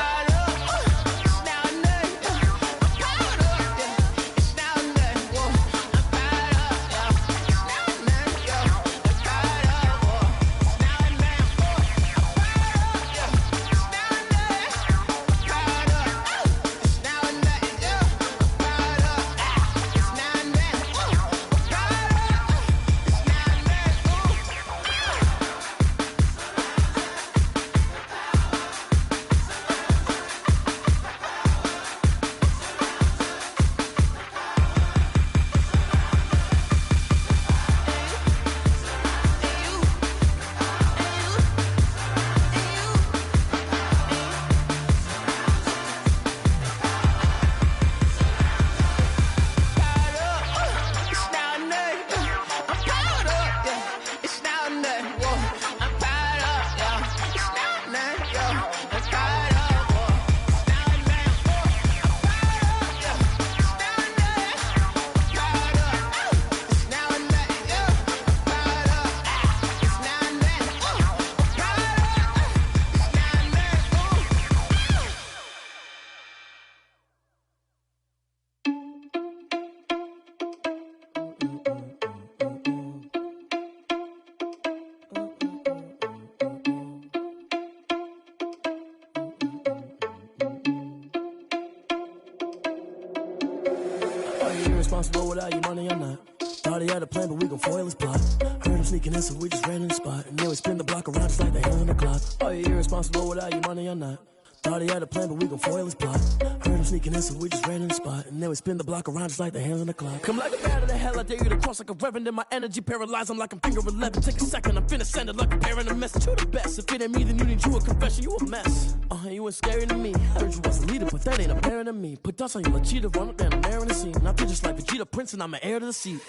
Irresponsible without your money or not. Thought he had a plan, but we gon' foil his plot. Heard him sneaking in, so we just ran in the spot. And then we spin the block around just like the hands on the clock. Are you irresponsible without your money or not? Thought he had a plan, but we gon' foil his plot. Heard him sneaking in, so we just ran in the spot. And then we spin the block around just like the hands on the clock. Come like a bat of the hell, I dare you to cross like a reverend. And my energy paralyzed, I'm like I'm finger 11. Take a second, I'm finna send it like a parent a message. You the best, if it ain't me, then you need you a confession. You a mess, you ain't scary to me. Heard you was a leader, but that ain't apparent to me. Put dust on you like cheetah, run up down the air in the scene. And I feel just like Vegeta Prince, and I'm an heir to the seat.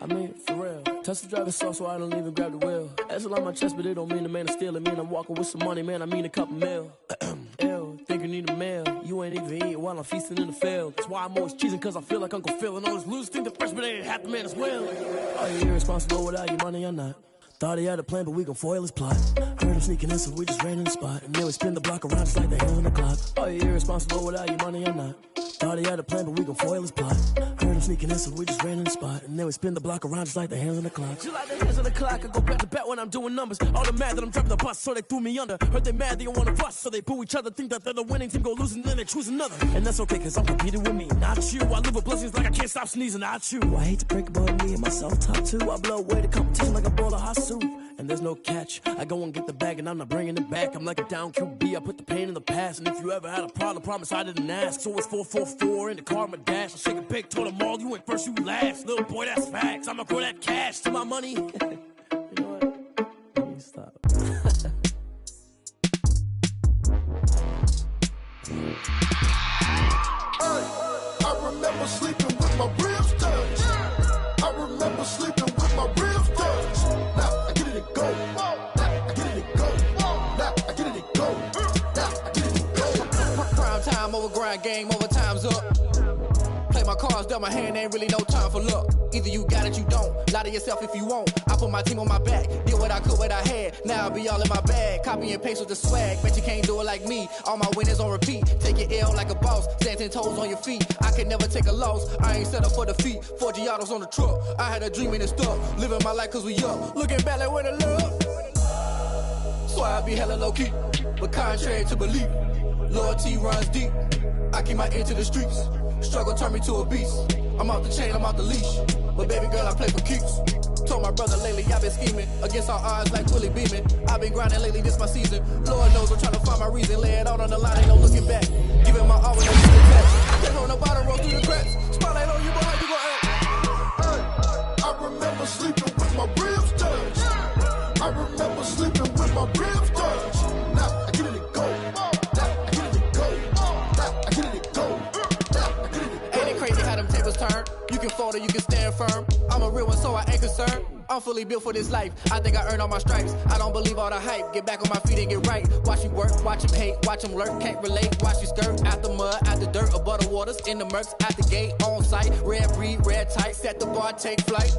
I mean, for real. Touch the driver's sauce, so I don't even grab the wheel. That's on my chest, but it don't mean the man is stealing. Mean I'm walking with some money, man, I mean a couple mil. Ew, think you need a meal. You ain't even eating while I'm feasting in the field. That's why I'm always cheesing, cause I feel like Uncle Phil. And all those losers think the freshman ain't half the man as well. Are you irresponsible without your money or not? Thought he had a plan, but we gon' foil his plot. Heard him sneaking in, so we just ran in the spot. And then we spin the block around just like the hands on the clock. Are you irresponsible without your money or not? Thought he had a plan, but we gon' foil his plot. Heard him sneaking in, so we just ran in the spot. And then we spin the block around just like the hands on the clock. Just like the hands on the clock, I go back to back when I'm doing numbers. All the mad that I'm driving the bus, so they threw me under. Heard they mad, they don't wanna bust, so they boo each other. Think that they're the winning team, go losing, then they choose another. And that's okay, cause I'm competing with me, not you. I live with blessings like I can't stop sneezing, not you. I hate to break about me and myself top two. I blow away the competition like a bowl of hot soup. And there's no catch. I go and get the bag and I'm not bringing it back. I'm like a down QB, I put the pain in the past. And if you ever had a problem, promise I didn't ask. So it's 4-4-4 in the car, my dash. I shake a big, told them all, you went first, you last. Little boy, that's facts. I'ma throw that cash to my money. You know what? Let me stop. I remember sleeping with my ribs touched. I remember sleeping with my ribs touched. Now I get it and go. Now I get it and go. Now I get it and go. Now I get it and go. Prime time over grind game, over time's up. Play my cards, dealt my hand, ain't really no time for luck. Either you got it, you don't. Lie to yourself if you won't. I put my team on my back, did what I could, what I had. Now I'll be all in my bag, copy and paste with the swag. Bet you can't do it like me. All my winners on repeat. Take your L like a boss, stand 10 toes on your feet. I can never take a loss. I ain't set up for defeat. 4 Giottos on the truck. I had a dream and it stuck. Living my life cause we up. Looking back like where the love. So I be hella low key, but contrary to belief, loyalty runs deep. I keep my ear to the streets. Struggle turned me to a beast. I'm off the chain, I'm off the leash. But baby girl, I play for keeps. Told my brother lately, I've been scheming against all odds like Willie Beeman. I've been grinding lately, this my season. Lord knows I'm trying to find my reason. Lay it out on the line, ain't no looking back. Giving my all with no shit attached. Came on the bottom, roll through the cracks. Spotlight on you, boy, how you gon' act? Hey, I remember sleeping with my ribs touched. I remember sleeping with my ribs touched. Now I get it and go. Now I get it and go. Now I get it and go. Now I get it and go. Ain't it crazy how them tables turn? You can fold or you can stand firm. I'm a real one, so I ain't concerned. I'm fully built for this life. I think I earned all my stripes. I don't believe all the hype. Get back on my feet and get right. Watch you work, watch him hate, watch him lurk. Can't relate, watch you skirt. Out the mud, out the dirt, above the waters, in the murks, out the gate, on site. Red breed, red tight, set the bar, take flight.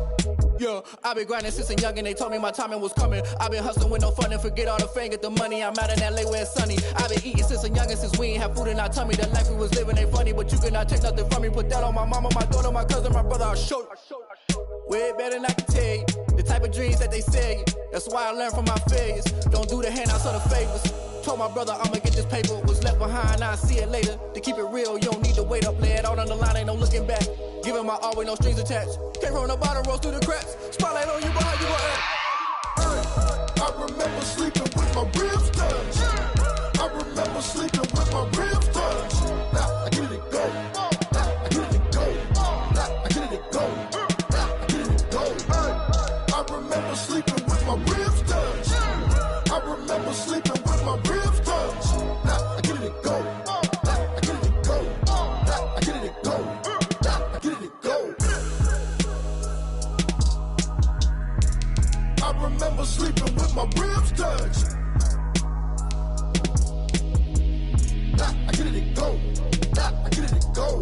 Yeah, I been grinding since a young and they told me my timing was coming. I been hustling with no fun and forget all the fame, get the money. I'm out in LA where it's sunny. I been eating since a young and since we ain't have food in our tummy. The life we was living ain't funny, but you cannot take nothing from me. Put that on my mama, my daughter, my cousin, my brother, I'll show you. Way better than I can tell you. The type of dreams that they sell you. That's why I learned from my failures. Don't do the handouts or the favors. Told my brother I'ma get this paper. Was left behind, I'll see it later. To keep it real, you don't need to wait up. Lay it out on the line, ain't no looking back. Giving my all with no strings attached. Came from the bottom, rose through the cracks. Spotlight on you, but how you gonna act? I remember sleeping with my ribs touched. I remember sleeping with my ribs touched. Now I get it go. I get it go. I get it go. I get it go. I remember sleeping with my ribs touched. I remember sleeping with my ribs touched. Now I get it go. I get it go. I get it go. I get it go. I remember sleeping with my ribs touched. I get it go. I get it go.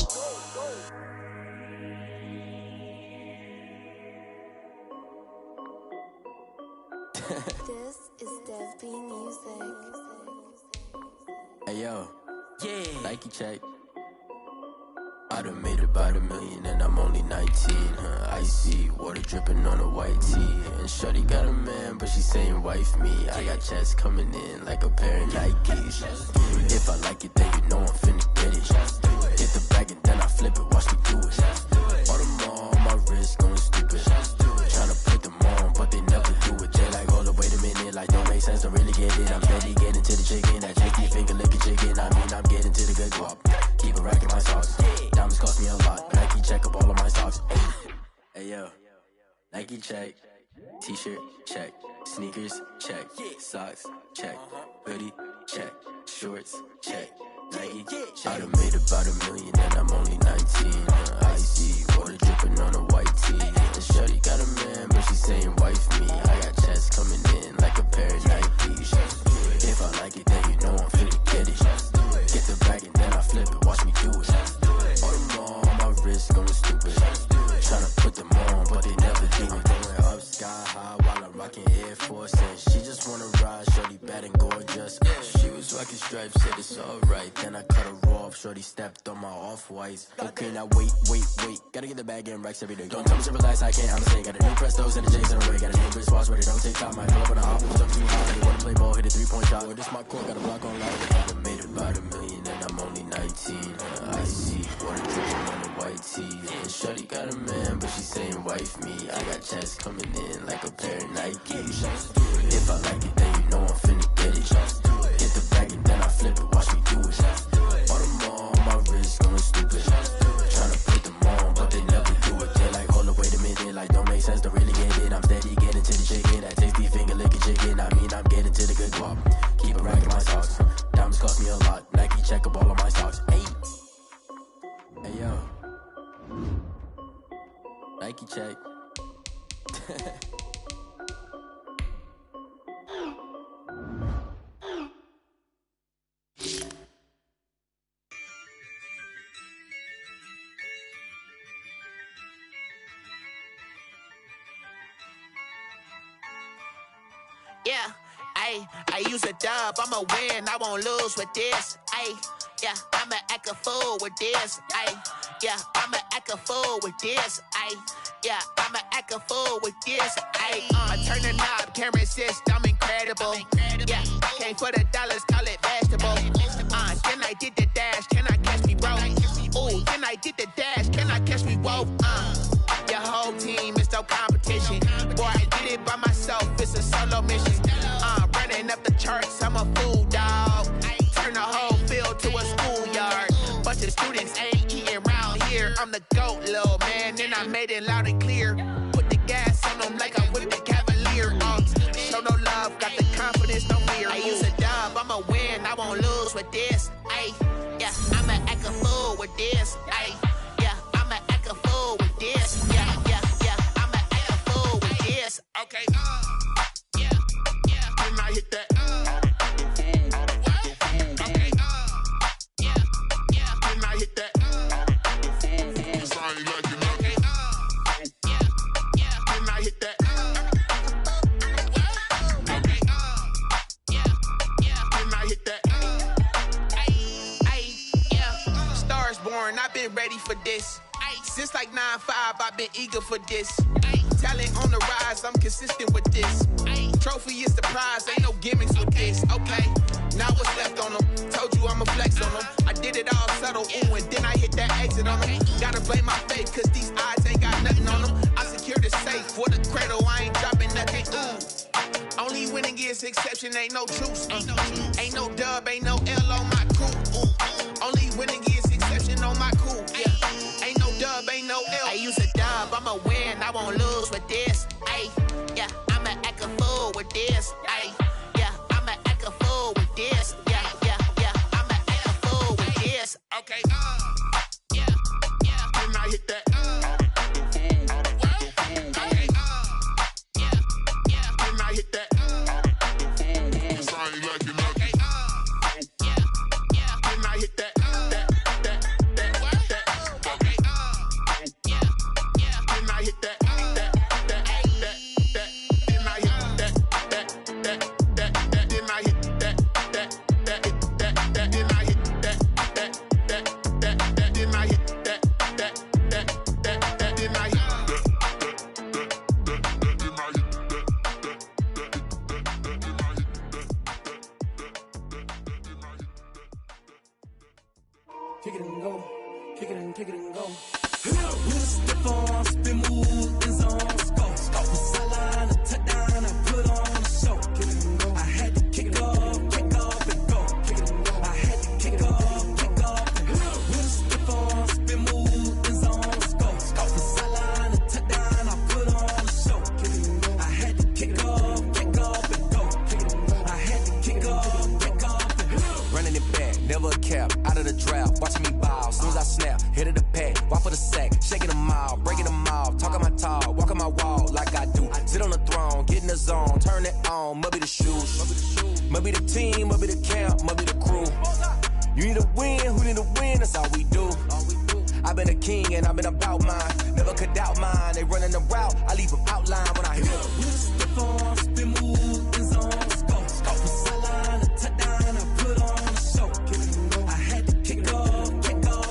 This is Dev B Music. Hey yo, yeah. Nike check. I done made about $1 million and I'm only 19. Icy water dripping on a white tee. And shorty got a man, but she saying wife me. I got checks coming in like a pair of Nikes. If I like it, then you know I'm finna get it. Get the bag and then I flip it, watch me do it. All them on my wrist going stupid. Tryna put them on, but they never do it. They like, hold up, wait a minute, like don't make sense, don't really get it. I'm steady getting to the chicken, that cheeky finger licking chicken. I mean, I'm getting to the good guap. Keep a rack in my socks. Diamonds cost me a lot. Nike check up all of my socks. Hey yo, Nike check. T-shirt check. Sneakers check. Socks check. Hoodie check. Shorts check. Nike check. I done made about $1 million and I'm only 19. Icy water dripping on a white tee. And shorty got a man, but she saying wife me. I got checks coming in like a pair of Nikes. If I like it, then you know I'm finna get it. Get the bag and then I flip it, watch me do it. All them on my wrist going stupid. Tryna put them on, but they never do it. Going up sky high while I'm rocking Air Force. And she just wanna ride, shorty bad and gorgeous. She was rocking stripes, said it's alright. Then I cut her off, shorty stepped on my off-whites. Okay, now wait. Gotta get the bag and racks every day. Don't tell me to relax, I can't, I'm saying. Got a new Prestos and a J's in a way. Got a new wristwatch where they don't take time. I pull up on the hop, stuff too hot. They wanna play ball, hit a 3-point shot. Well, this my court, got a block on live. I done made about $1 million and I'm only 19. Icy water dripping on a white tee. And shorty got a man, but she saying wife me. I got checks coming in like a pair of Nikes. If I like it, then you know I'm finna get it. Get the bag and then I flip it, watch me do it. All them on my wrist going stupid. Tryna put them on, but they never do it. They like, hold up, wait a minute, like don't make sense, don't really get it. I'm steady getting to the chicken, that tasty finger licking chicken. I mean, I'm getting to the good guap. Keep a rack in my socks. Diamonds cost me a lot. Nike check up all of my socks. Hey yo, Nike check. Yeah, I use a dub, I'ma win, I won't lose with this. Yeah, I'ma act a fool with this. Yeah, I'ma act a fool with this. Yeah, I'ma act a fool with this. I turn the knob, camera assist, I'm incredible. Yeah, came for the dollars, call it vegetable. Then I did the dash, can I catch me, bro? Ooh, then I did the dash, can I catch me, whoa? Your whole team is no competition. Boy, I did it by myself, it's a solo mission. Running up the charts, I'm a fool, dog. Turn the whole field to a schoolyard. Bunch of students ain't eating round here. I'm the GOAT, little man, and I made it loud and clear. Put the gas on them like I'm with the Cavalier. Show no love, got the confidence, no fear. I use a dub, I'ma win, I won't lose with this. Yeah, I'ma act a fool with this. Yeah, I'ma act a fool with this. Yeah, I'ma act a fool with this. Okay, yeah, when I hit that, been ready for this. Since like 9-5, I've been eager for this. Talent on the rise, I'm consistent with this. Trophy is the prize, ain't no gimmicks with this. Okay, now what's left on them? Told you I'ma flex on them. I did it all subtle, ooh, and then I hit that exit on them. Gotta blame my fate, cause these eyes ain't got nothing on them. I secured the safe for the cradle, I ain't dropping nothing, ooh. Only winning is exception, ain't no truce. Ain't no dub, ain't no L on my crew. Only winning is exception on my crew. Yeah. Ain't no dub, ain't no L. I use a dub, I'ma win, I won't lose with this. Ay, yeah, I'ma act a fool with this. Ay, yeah, I'ma act a fool with this. Yeah, yeah, yeah, I'ma act a fool with this. Okay, yeah, yeah. When I hit that, okay, yeah, yeah. When I hit that, cause I ain't liking nothing. Okay, yeah, yeah. When I hit that, okay, yeah, yeah. When I hit that, then I hit that, then I hit that, then I hit that, then I hit that, then I hit. Kick it and go, kick it and go. With a stiff arm, spin move, in zone, scope. Sideline, a touchdown, I put on a show. Kick it and go. I had to kick off and go. Kick it and go. I had to kick off and go. With a stiff arm, spin move, in zone, scope. Sideline, a touchdown, I put on a show. Kick it and go. I had to kick off and go. Kick it and go. I had to kick off and go. Running it back, never a cap, out of the draft, watching me bow. Soon as I snap, hit of the pack, walk for the sack, shaking them out, breaking them out, talking my talk, walking my wall like I do. Sit on the throne, get in the zone, turn it on, must be the shoes, must be the team, must be the camp, must be the crew. You need to win, who need to win, that's all we do. I've been a king and I've been about mine, never could doubt mine. They running the route, I leave them outline when I hit them. With a stiff arm, spin move, in zone, scope. Sideline, a touchdown, I put on a show. Kick it and go. I had to kick off and go.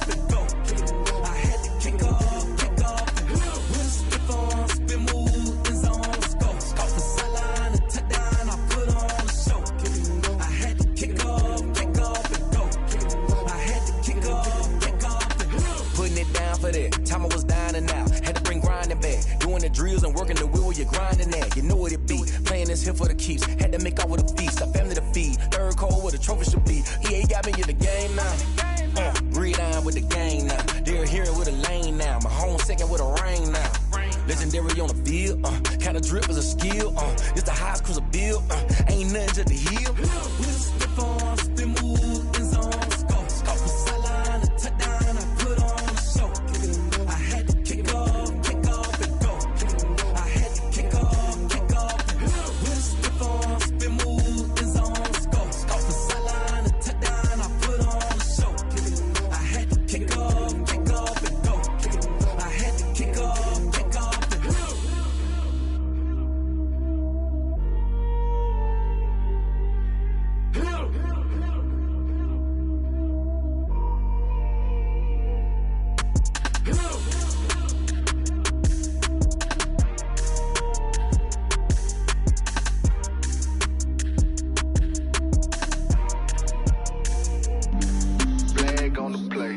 Kick it and go. I had to kick off and go. With a stiff arm, spin move, in zone, scope. Sideline, a touchdown, I put on a show. Kick it and go. I had to kick off and go. Kick it and go. I had to kick off and go. Putting it down for that, time I was down and out, had to bring grinding back, doing the drills and working the wheel where you're grinding at, you know what it be, playing this here for the keeps, had to make out with a feast, a family to feed, third cold where the trophy should be, EA got me in the game now, breathe on with the game now, they're here with a lane now, my home second with a rain now, legendary on the field, kinda drip is a skill, it's the highest cruiser bill, ain't nothing to the hill. With a stiff arm, spin move, in zone, scope. Sideline, a touchdown, I put on a show. Kick it and go. I had to kick off and go. Kick it and go. I had to kick off and go. With a stiff arm, spin move, in zone, scope. Sideline, a touchdown, I put on a show. Kick it and go. I had to kick off and go. Kick it and go. I had to kick off and go. Flag on the play.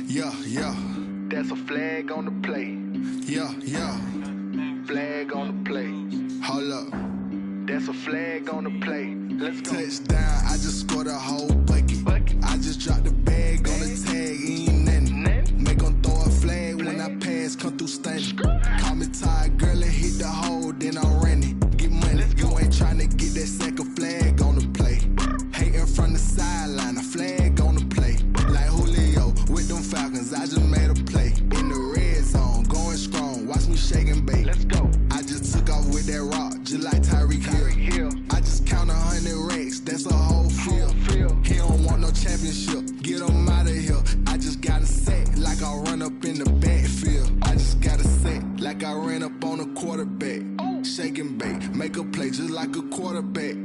Yeah, yeah. That's a flag on the play. Yeah, yeah. Flag on the play. Hold up. That's a flag on the play. Let's go. Touchdown, I just scored a whole bucket. I just dropped the bag on the tag, ain't nothing. Make them throw a flag when I pass, come through stunning. Call me tired, girl, and hit the hole, then I'm running. Get money, you ain't trying to get that second flag on the play. Hating from the sideline, a flag on the play. Like Julio with them Falcons, I just made a play. In the red zone, going strong, watch me shake and bake. Let's go. I just took off with that rock, just like Tyreek Hill. I just count 100 racks, that's a whole field. He don't want no championship, get him out of here. I just got a set, like I run up in the backfield. I just got a set, like I ran up on a quarterback. Shake and bake, make a play just like a quarterback.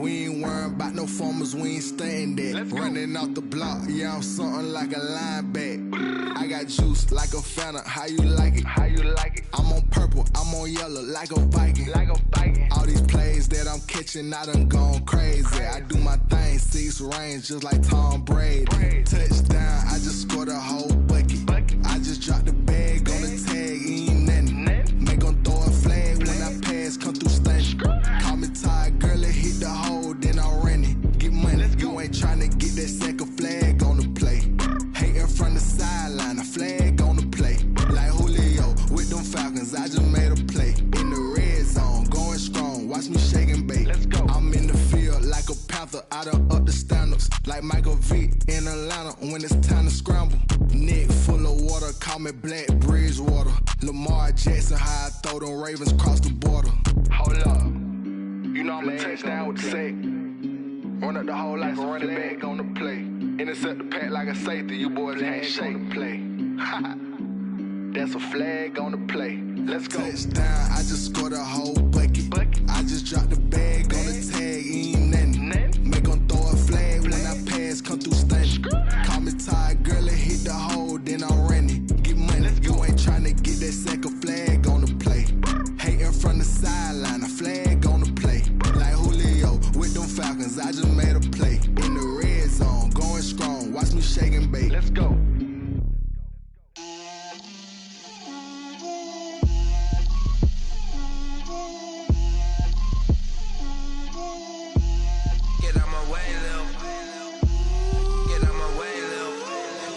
We ain't worrying about no formers, we ain't staying there. Running off the block, yeah, I'm something like a linebacker. I got juice like a Fanta, how you like it? How you like it? I'm on purple, I'm on yellow, like a Viking. Like a Viking. All these plays that I'm catching, I done gone crazy. I do my thing, 6 range, just like Tom Brady. Touchdown, I just scored a whole bucket. I just dropped the bag on the tag, ain't nothing. Make 'em throw a flag when I pass, come through stunning. Call me tired, girl, it hit the hole, then I'm running. Get money, you ain't tryna get that second flag on the play. Hating from the sideline, a flag on the play. Like Julio with them Falcons, I just made a play. In the red zone, going strong, watch me shake and bake. Let's go. I'm in the field like a Panther, I done up the standards. Like Michael Vick in Atlanta when it's time to scramble. Neck full of water, call me Black Bridgewater. Lamar Jackson, how I throw them Ravens cross the border. Hold up, you know I'm a touchdown with the sack. Run up the whole like a running back on the play. Intercept the pack like a safety, you boys can't shake the play. That's a flag on the play. Let's go. Touchdown, I just scored a whole bucket. I just dropped the bag on the tag, ain't nothing. Make 'em throw a flag when I pass, come through stunning. Call me tired, girl, it hit the hole, then I'm running. Get money, you ain't tryna get that second flag on the play. Hating from the sideline, a flag on the play. Like Julio with them Falcons, I just made a play. In the red zone, going strong, watch me shake and bake. Let's go. Get out my way, Lil. Get out my way, Lil.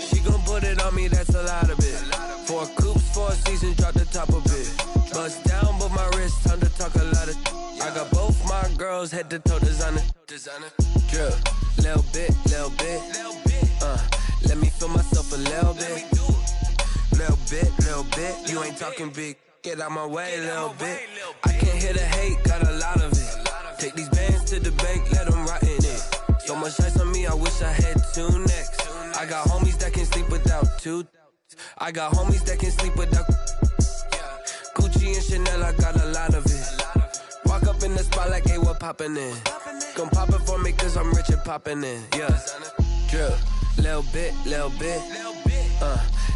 She gon' put it on me, that's a lot of it. 4 coops, 4 seasons, drop the top of it. Bust down, but my wrist, time to talk a lot of. I got both my girls, head to toe designer. Drip, little bit. Let me feel myself a little bit. Little bit. You ain't talking big. Get out my way, little bit. I can't hear the hate, got a lot of it. Take these bands to the bank, let them rot in it. So much ice on me, I wish I had 2 necks. I got homies that can sleep without 2. I got homies that can sleep without Gucci and Chanel, I got a lot of it. Walk up in the spot like, hey, what poppin' in? Come pop it for me, cause I'm rich and poppin' in. Yeah, drip, little bit.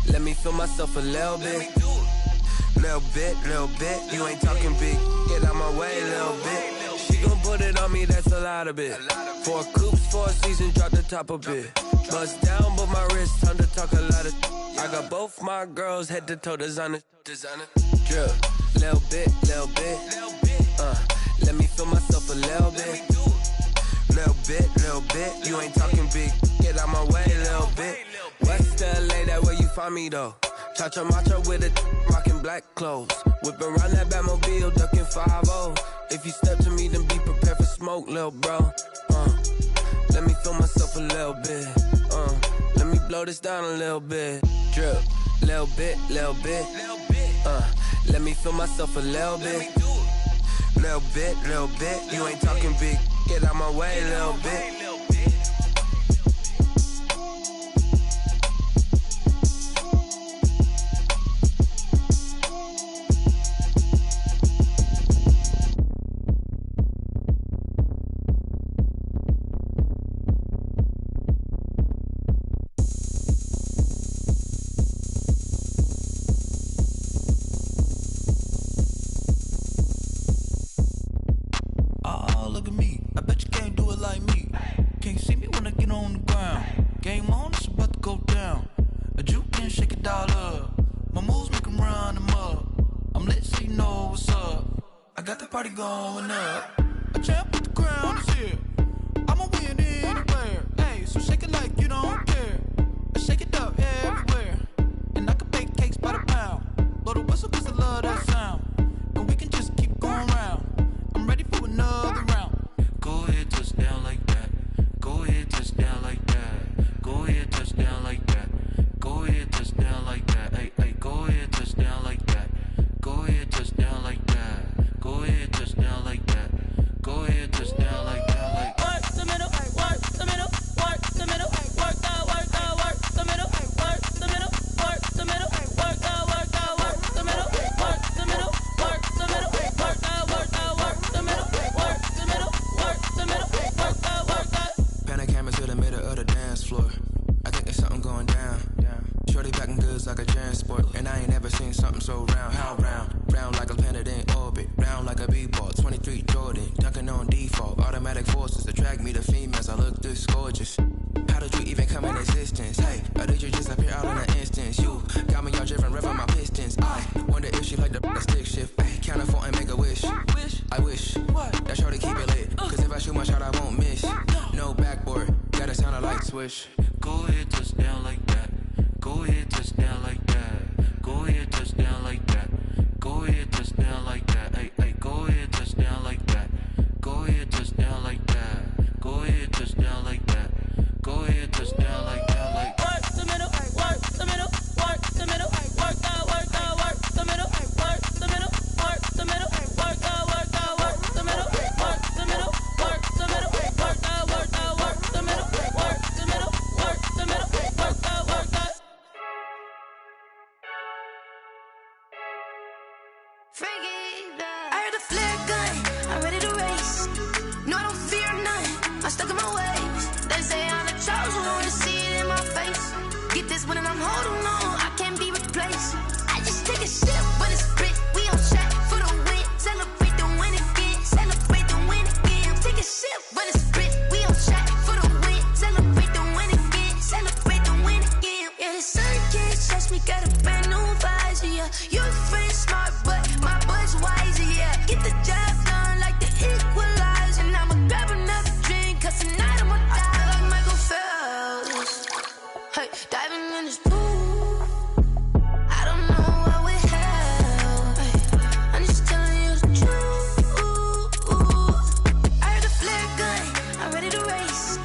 Let me feel myself a little bit. Little bit. You ain't talking big. Get out my way, little bit. She gon' put it on me, that's a lot of it. 4 coops, 4 seasons, drop the top a bit. Bust down, but my wrist, time to talk a lot of. I got both my girls, head to toe designer. Drip, little bit. Let me feel myself a little bit. Little bit. You ain't talking big. Get out my way, little bit. West LA, that where you find me though. Chacha macha with a rockin' black clothes. Whip around that Batmobile, ducking 5-0. If you step to me, then be prepared for smoke, lil' bro. Let me feel myself a little bit. Let me blow this down a little bit. Drip, little bit. Let me feel myself a little bit. Little bit. You ain't talking big. Get out my way, little bit. Party going up. A champ with the crown is here. I'ma win anywhere. Hey, so shake it like you don't care. I shake it up everywhere. And I can bake cakes by the pound. Blow the whistle cause I love that sound. And we can just keep going round. I'm ready for another round. Go ahead, touch down like that. Go ahead, touch down like that. Go ahead, touch down like that. Go ahead, touch down like that. Hey, go ahead, touch down like that. Go ahead, touch down like that. Go ahead, touch down like that. drag me to females, I look this gorgeous. How did you even come in existence? Hey, or did you just appear out in an instance? You got me all driven, revving my pistons. I wonder if she like the stick shift. Hey, count up 4 and make a wish. I wish that shorty keep it lit. Cause if I shoot my shot, I won't miss. No backboard, gotta sound a light swish. Go ahead, touch down like that. Go ahead, touch down like that. Go ahead, touch down like that. Go ahead, touch down like that. Hey, hey, go ahead, touch down like that. Go ahead, touch down like that. Go ahead, touch down like that. Go ahead, touch down like that. Like work the middle, work the middle, work the middle, work that, work that, work the middle, work the middle, work the middle, work that, work that, work the middle, work the middle, work the middle, work that, work that, work the middle, work the middle, work the middle, work that, work that. I heard a flare gun, I'm ready to race. No, I don't fear none, I'm stuck in my ways. They say I'm the chosen one, to see it in my face. Get this one and I'm holding on, I can't be replaced. I just take a sip when it's split, we on track for the win. Celebrate the win again, celebrate the win again. Take a sip when it's split, we on track for the win. Celebrate the win again, celebrate the win again. Yeah, the sun can't touch me, got a brand new visor, yeah. Your friend smart, but my boy's wiser, yeah. Get the job done like the equalizer. And I'ma grab another drink, cause tonight I'ma die like Michael Phelps. Hey, diving in this pool, I don't know what we have. Hey, I'm just telling you the truth. I heard a flare gun, I'm ready to race.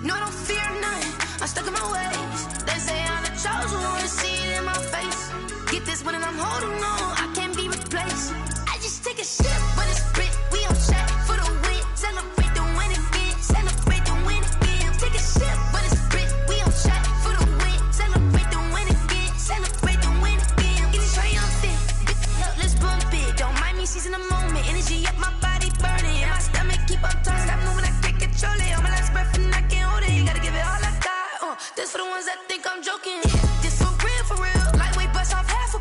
No, I don't fear none, I'm stuck in my ways. They say I'm the chosen one, to see it in my face. Get this one and I'm holding on, I can't be replaced. I just take a sip when it's split, we on track for the win. Celebrate the win again, celebrate the win again. Take a sip when it's split, we on track for the win. Celebrate the win again, celebrate the win again. Get it triumphant, let's bump it. Don't mind me seizing the moment, energy up my body burning. And my stomach keep on turning, stop moving, I can't control it. On my last breath and I can't hold it, you gotta give it all I got. This for the ones that think I'm joking. This for real, lightweight bust off half a.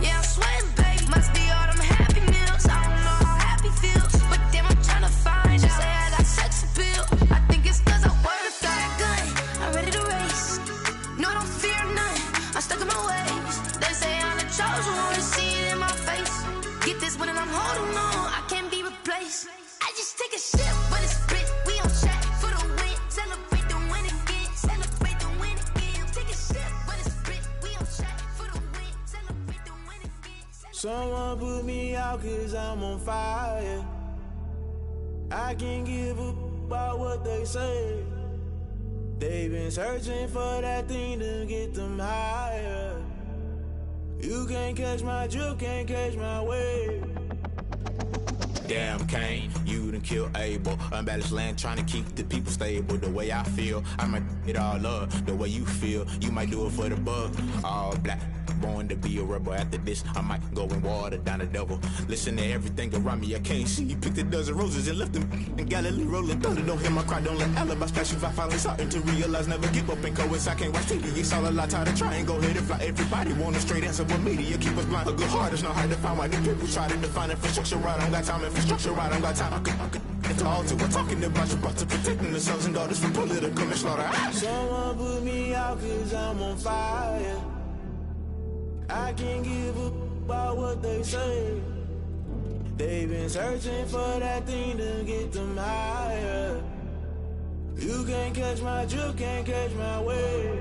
Yeah, I'm sweating, baby, must be all them happy meals. I don't know how happy feels, but damn, I'm trying to find out. Say I got sex appeal, I think it's cause I wear a fire gun. I'm ready to race, no, I don't fear none, I'm stuck in my ways. They say I'm the chosen one, to see it in my face. Get this one and I'm holding on, I can't be replaced. I just take a sip when it's split, we on track for the win. Celebrate the win again, celebrate the win again. Take a sip when it's split, we on track for the win. Celebrate the win again. Someone put me out cause I'm on fire. I can't give a about what they say. They've been searching for that thing to get them higher. You can't catch my drift, can't catch my wave. Damn, Kane, you done killed Abel. Unbalanced land, trying to keep the people stable. The way I feel, I might it all up. The way you feel, you might do it for the bug. All black, born to be a rebel. After this, I might go and water down the devil. Listen to everything around me, I can't see. Picked a dozen roses and left them in Galilee rolling thunder. Don't hear my cry, don't let alibis pass you. I finally starting to realize, never give up and coexist. I can't watch TV, it's all a lot. Tired of trying, go ahead and fly. Everybody want a straight answer, but media keep us blind. A good heart is not hard to find. Why the people try to define infrastructure right? I don't got time. Infrastructure right, I don't got time. I could it's all to. We're talking about you, about to protecting the sons and daughters from political and slaughter. Someone put me out cause I'm on fire. I can't give a about what they say. They've been searching for that thing to get them higher. You can't catch my drift, can't catch my wave.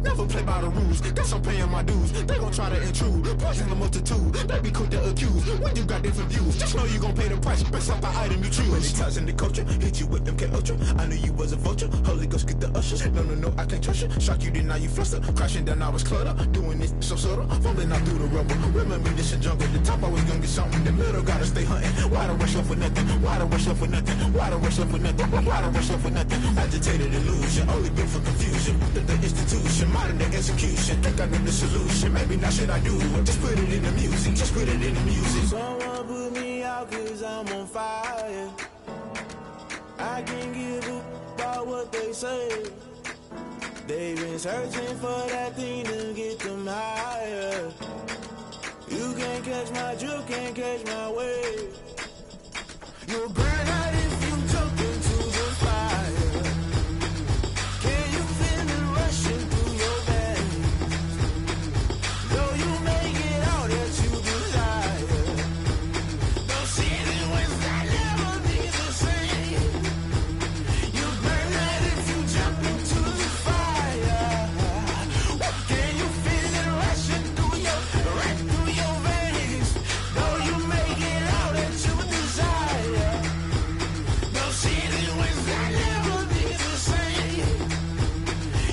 Never play by the rules, guess I'm paying my dues. They gon' try to intrude, poison the multitude. They be quick to accuse, when you got different views. Just know you gon' pay the price, based off the item you choose. When it ties in the culture, hit you with MK Ultra. I knew you was a vulture, Holy Ghost get the ushers. No, I can't trust you. Shock you, then now you fluster. Crashing down, I was clutter. Doing this so subtle, falling out through the rubble. Remember this a jungle, the top always gonna get something. The middle gotta stay hunting. Why the rush left with nothing? Why the rush left with nothing? Why the rush left with nothing? Why the rush left with nothing? Agitated illusion, only built for confusion. The institution, modern day execution. Think I know the solution, maybe not should I do it. Just put it in the music, just put it in the music. Someone put me out cause I'm on fire. I can't give a about what they say. They've been searching for that thing to get them higher. You can't can't catch my drift, can't catch my wave. You'll burn out if you jump into the fire. Can you feel it rushing through your veins? Though you make it out that you desire. Those seasons when I never be the same. You burn out if you jump into the fire. Can you feel it rushing through your veins? Though you make it out that you desire. Those seasons when I never be the same.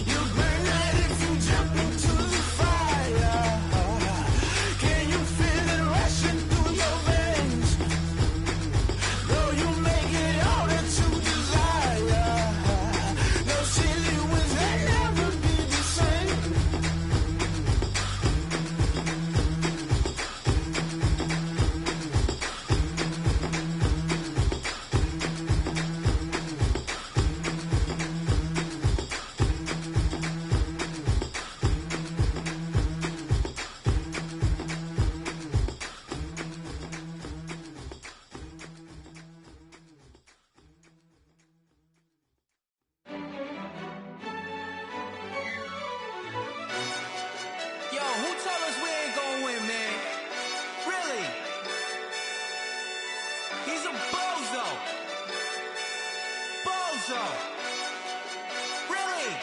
You burn out if you jump into the fire. Can you feel it rushing through your veins? Though you make it out that you desire. Those seasons when I never be the same. Yo, who told us we ain't gonna win, man? Really? He's a bozo. Bozo. Really?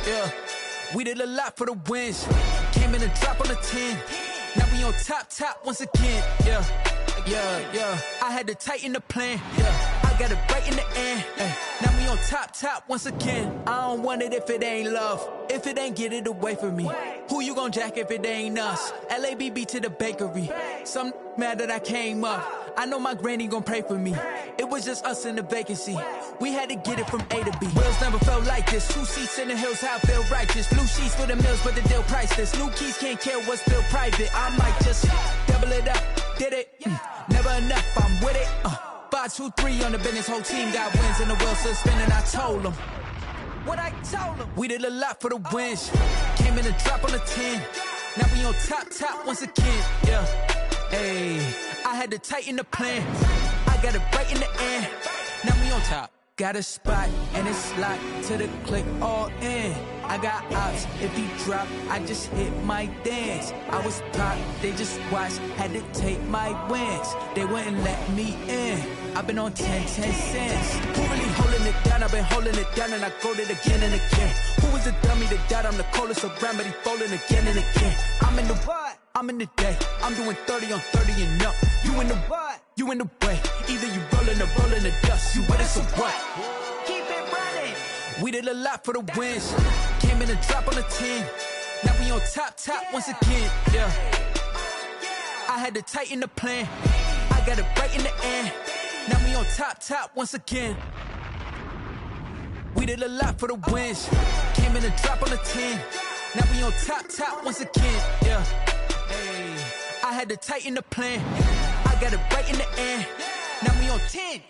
Yeah, we did a lot for the wins. Came in and drop on the 10. Now we on top once again. Yeah. I had to tighten the plan. Yeah, I got it right in the end. Now we on top once again. I don't want it if it ain't love. If it ain't, get it away from me. Who you gon' jack if it ain't us? LABB to the bakery. Some mad that I came up. I know my granny gon' pray for me. It was just us in the vacancy. We had to get it from A to B. Wheels never felt like this. 2 seats in the hills, how I feel righteous. Blue sheets for the mills, but the deal priceless. New keys can't care what's still private. I might just double it up. Did it? Never enough, I'm with it. 5, 2, 3 on the business. Whole team got wins and the wheels still spinning. I told them what I told them. We did a lot for the wins. Came in and drop on the 10. Now we on top once again. Yeah. Hey, I had to tighten the plan. I got it right in the end. Now we on top. Got a spot and it's locked to the click all in. I got ops, if he drop, I just hit my dance. I was top, they just watched, had to take my wins. They wouldn't let me in. I've been on 10 cents. Who really holding it down? I've been holding it down and I go it again and again. Who was the dummy that died? I'm the coldest around, but he falling again and again. I'm in the what? I'm in the day. I'm doing 30 on 30 and up. You in the what? You in the way. Either you rolling or rolling the dust. You with us or what? Keep it running. We did a lot for the wins. Came in and drop on the 10. Now we on top once again. Yeah. I had to tighten the plan. I got it right in the end. Now we on top once again. We did a lot for the wins. Came in and drop on the 10. Now we on top once again. Yeah. Hey, I had to tighten the plan. I got it right in the end. Now we on 10.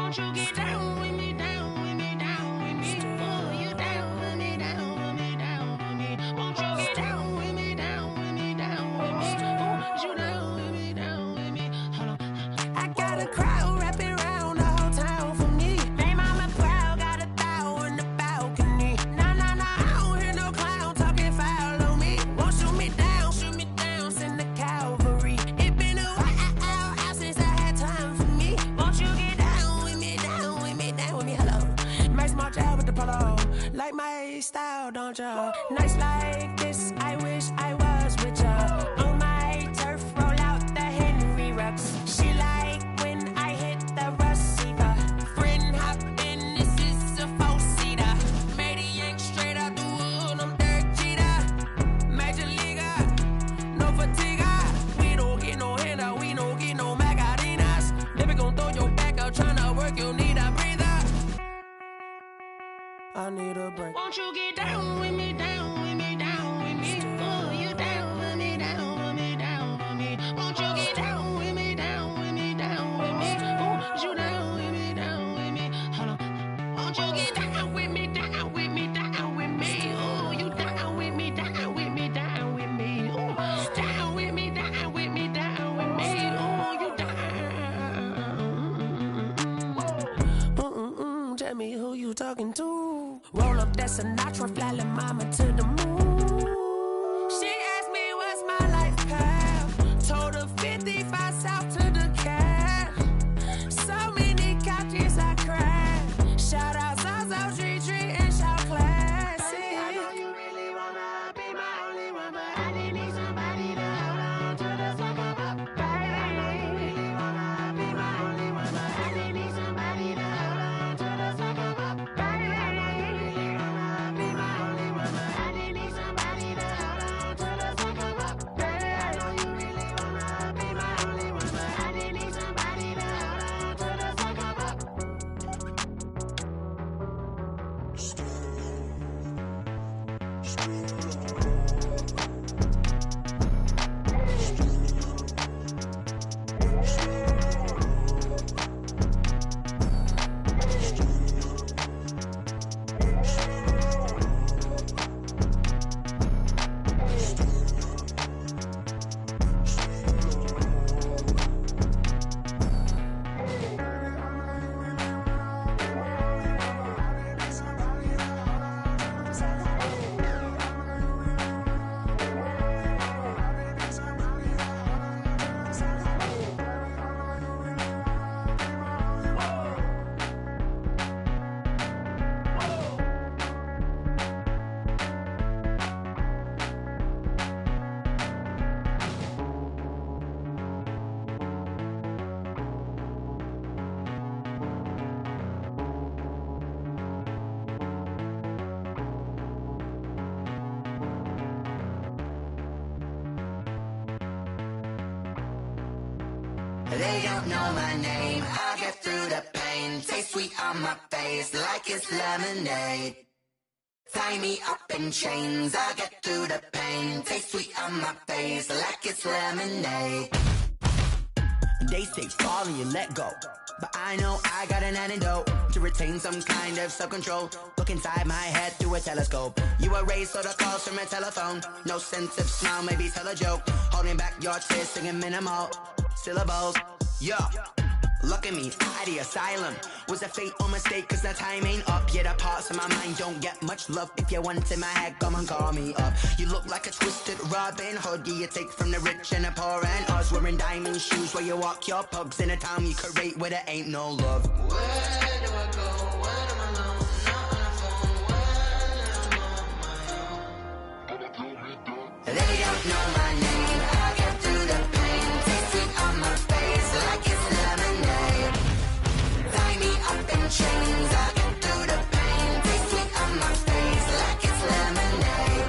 Won't you get down with me, down with me, down with me? Oh, you down with me, down with me, down with me. Won't you get down with me, down with me, down with me? Oh, you down with me, down with me? Hold on. I got a crowd wrapping around the whole town for me. They mama proud, got a thou on the balcony. Nah, nah, nah, I don't hear no clown talking foul on me. Won't shoot me down, send the cavalry. It been a while since I had time for me. Won't you get down with me, down with me, down with me? Hello. Nice small job with the polo. Like my style, don't ya? Nights like this, I wish I was with ya. On my turf, roll out the Henry Rux. She like when I hit the receiver. Friend hop in, this is a four-seater. Made a yank straight out the wood, I'm Derek Jeter. Major leaguer, no fatigue. We don't get no handout, we don't get no Macarinas. Never gon' throw your back out, tryna work, you need a breather. I need a break. Won't you get down with me, down with me, down with me? Oh, you down with me, down with me, down with me. Won't you get down with me, down with me, down with me? Oh, you down with me, down with me? Hold on. Won't you get down with me, down with me, down with me? Oh, you down with me, down with me, down with me? Oh, down with me, down with me, down with me? Oh, you down. Tell me who you talking to. Roll up that Sinatra, fly la mama to the moon. She asked me what's my life path. Told her 55 south to the cat. So many couches I cried. Shout out Zaza, Tree Tree, and shout classic. I know you really wanna be my only one, but I didn't need somebody to hold on to the sucker up. Baby, I know you really wanna be my only one, but I didn't need somebody to hold on to the sucker up. Baby, I know you really wanna be my only one, but I didn't need somebody to hold on to the sucker up. Baby, I know you really wanna be my only one, but I didn't need somebody to hold on to the sucker up. They don't know my name, I get through the pain. Taste sweet on my face like it's lemonade. Tie me up in chains, I get through the pain. Taste sweet on my face like it's lemonade. They say fall and you let go, but I know I got an antidote to retain some kind of self-control. Look inside my head through a telescope. You erase all the calls from a telephone. No sense of smile, maybe tell a joke. Holding back your tears, singing minimal syllables. Yeah, look at me, at the asylum. Was a fate or mistake, cause the time ain't up. Yeah, the parts of my mind don't get much love. If you want in my head, come and call me up. You look like a twisted Robin Hood. Yeah, you take from the rich and the poor and us. Wearing diamond shoes where you walk your pugs in a town you create where there ain't no love. Where do I go? When am I alone? Not on the phone. When I'm on my own. They don't know my name. I get through the pain. Taste sweet on my face like it's lemonade. Tie me up in chains. I get through the pain. Taste sweet on my face like it's lemonade.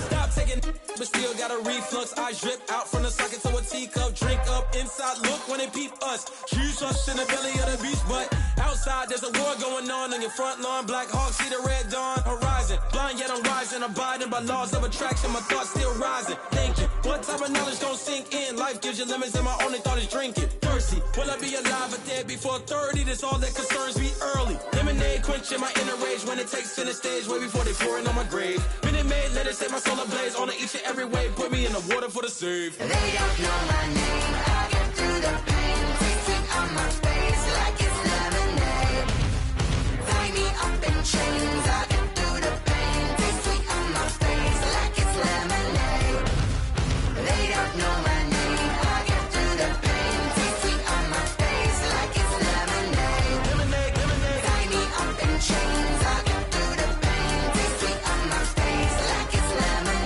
Stop taking, but still got a reflux. I drip out from the socket to a teacup. Drink up inside. Look when they peep us. Huge us in the belly of the beast, but outside outside, there's a war going on your front lawn. Black Hawk, see the red dawn horizon. Blind yet I'm rising, abiding by laws of attraction. My thoughts still rising. Thinking, what type of knowledge gon' sink in? Life gives you lemons and my only thought is drinking. Thirsty, will I be alive or dead before 30? That's all that concerns me early. Lemonade quenching my inner rage when it takes center stage way before they pour it on my grave. Minute Maid, let it set my soul ablaze. On each and every way, put me in the water for the save. They don't know my name, I get through the pain. Taste sweet on my face like it's lemonade. Tie me up in chains, I get through the pain. Taste sweet on my face like it's lemonade. They don't know my name, I get through the pain. Taste sweet on my face like it's lemonade. Tie me up in chains, I get through the pain. Taste sweet on my face like it's lemonade.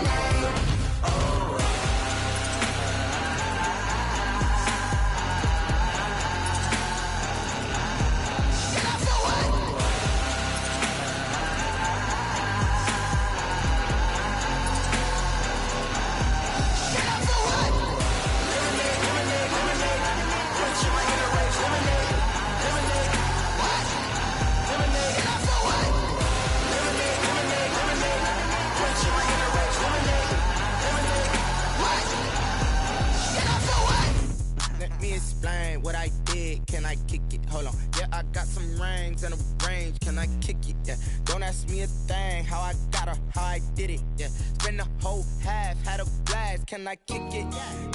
Let me explain what I did. Can I kick it? Hold on. Yeah, I got some rings and a range. Can I kick it? Yeah. Don't ask me a thing. How I got her, how I did it. Yeah. Spend the whole half, had a blast. Can I kick it?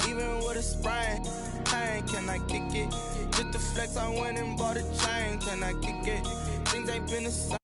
Even with a sprain. Pain, can I kick it? Just the flex, I went and bought a chain. Can I kick it? Things ain't been the same.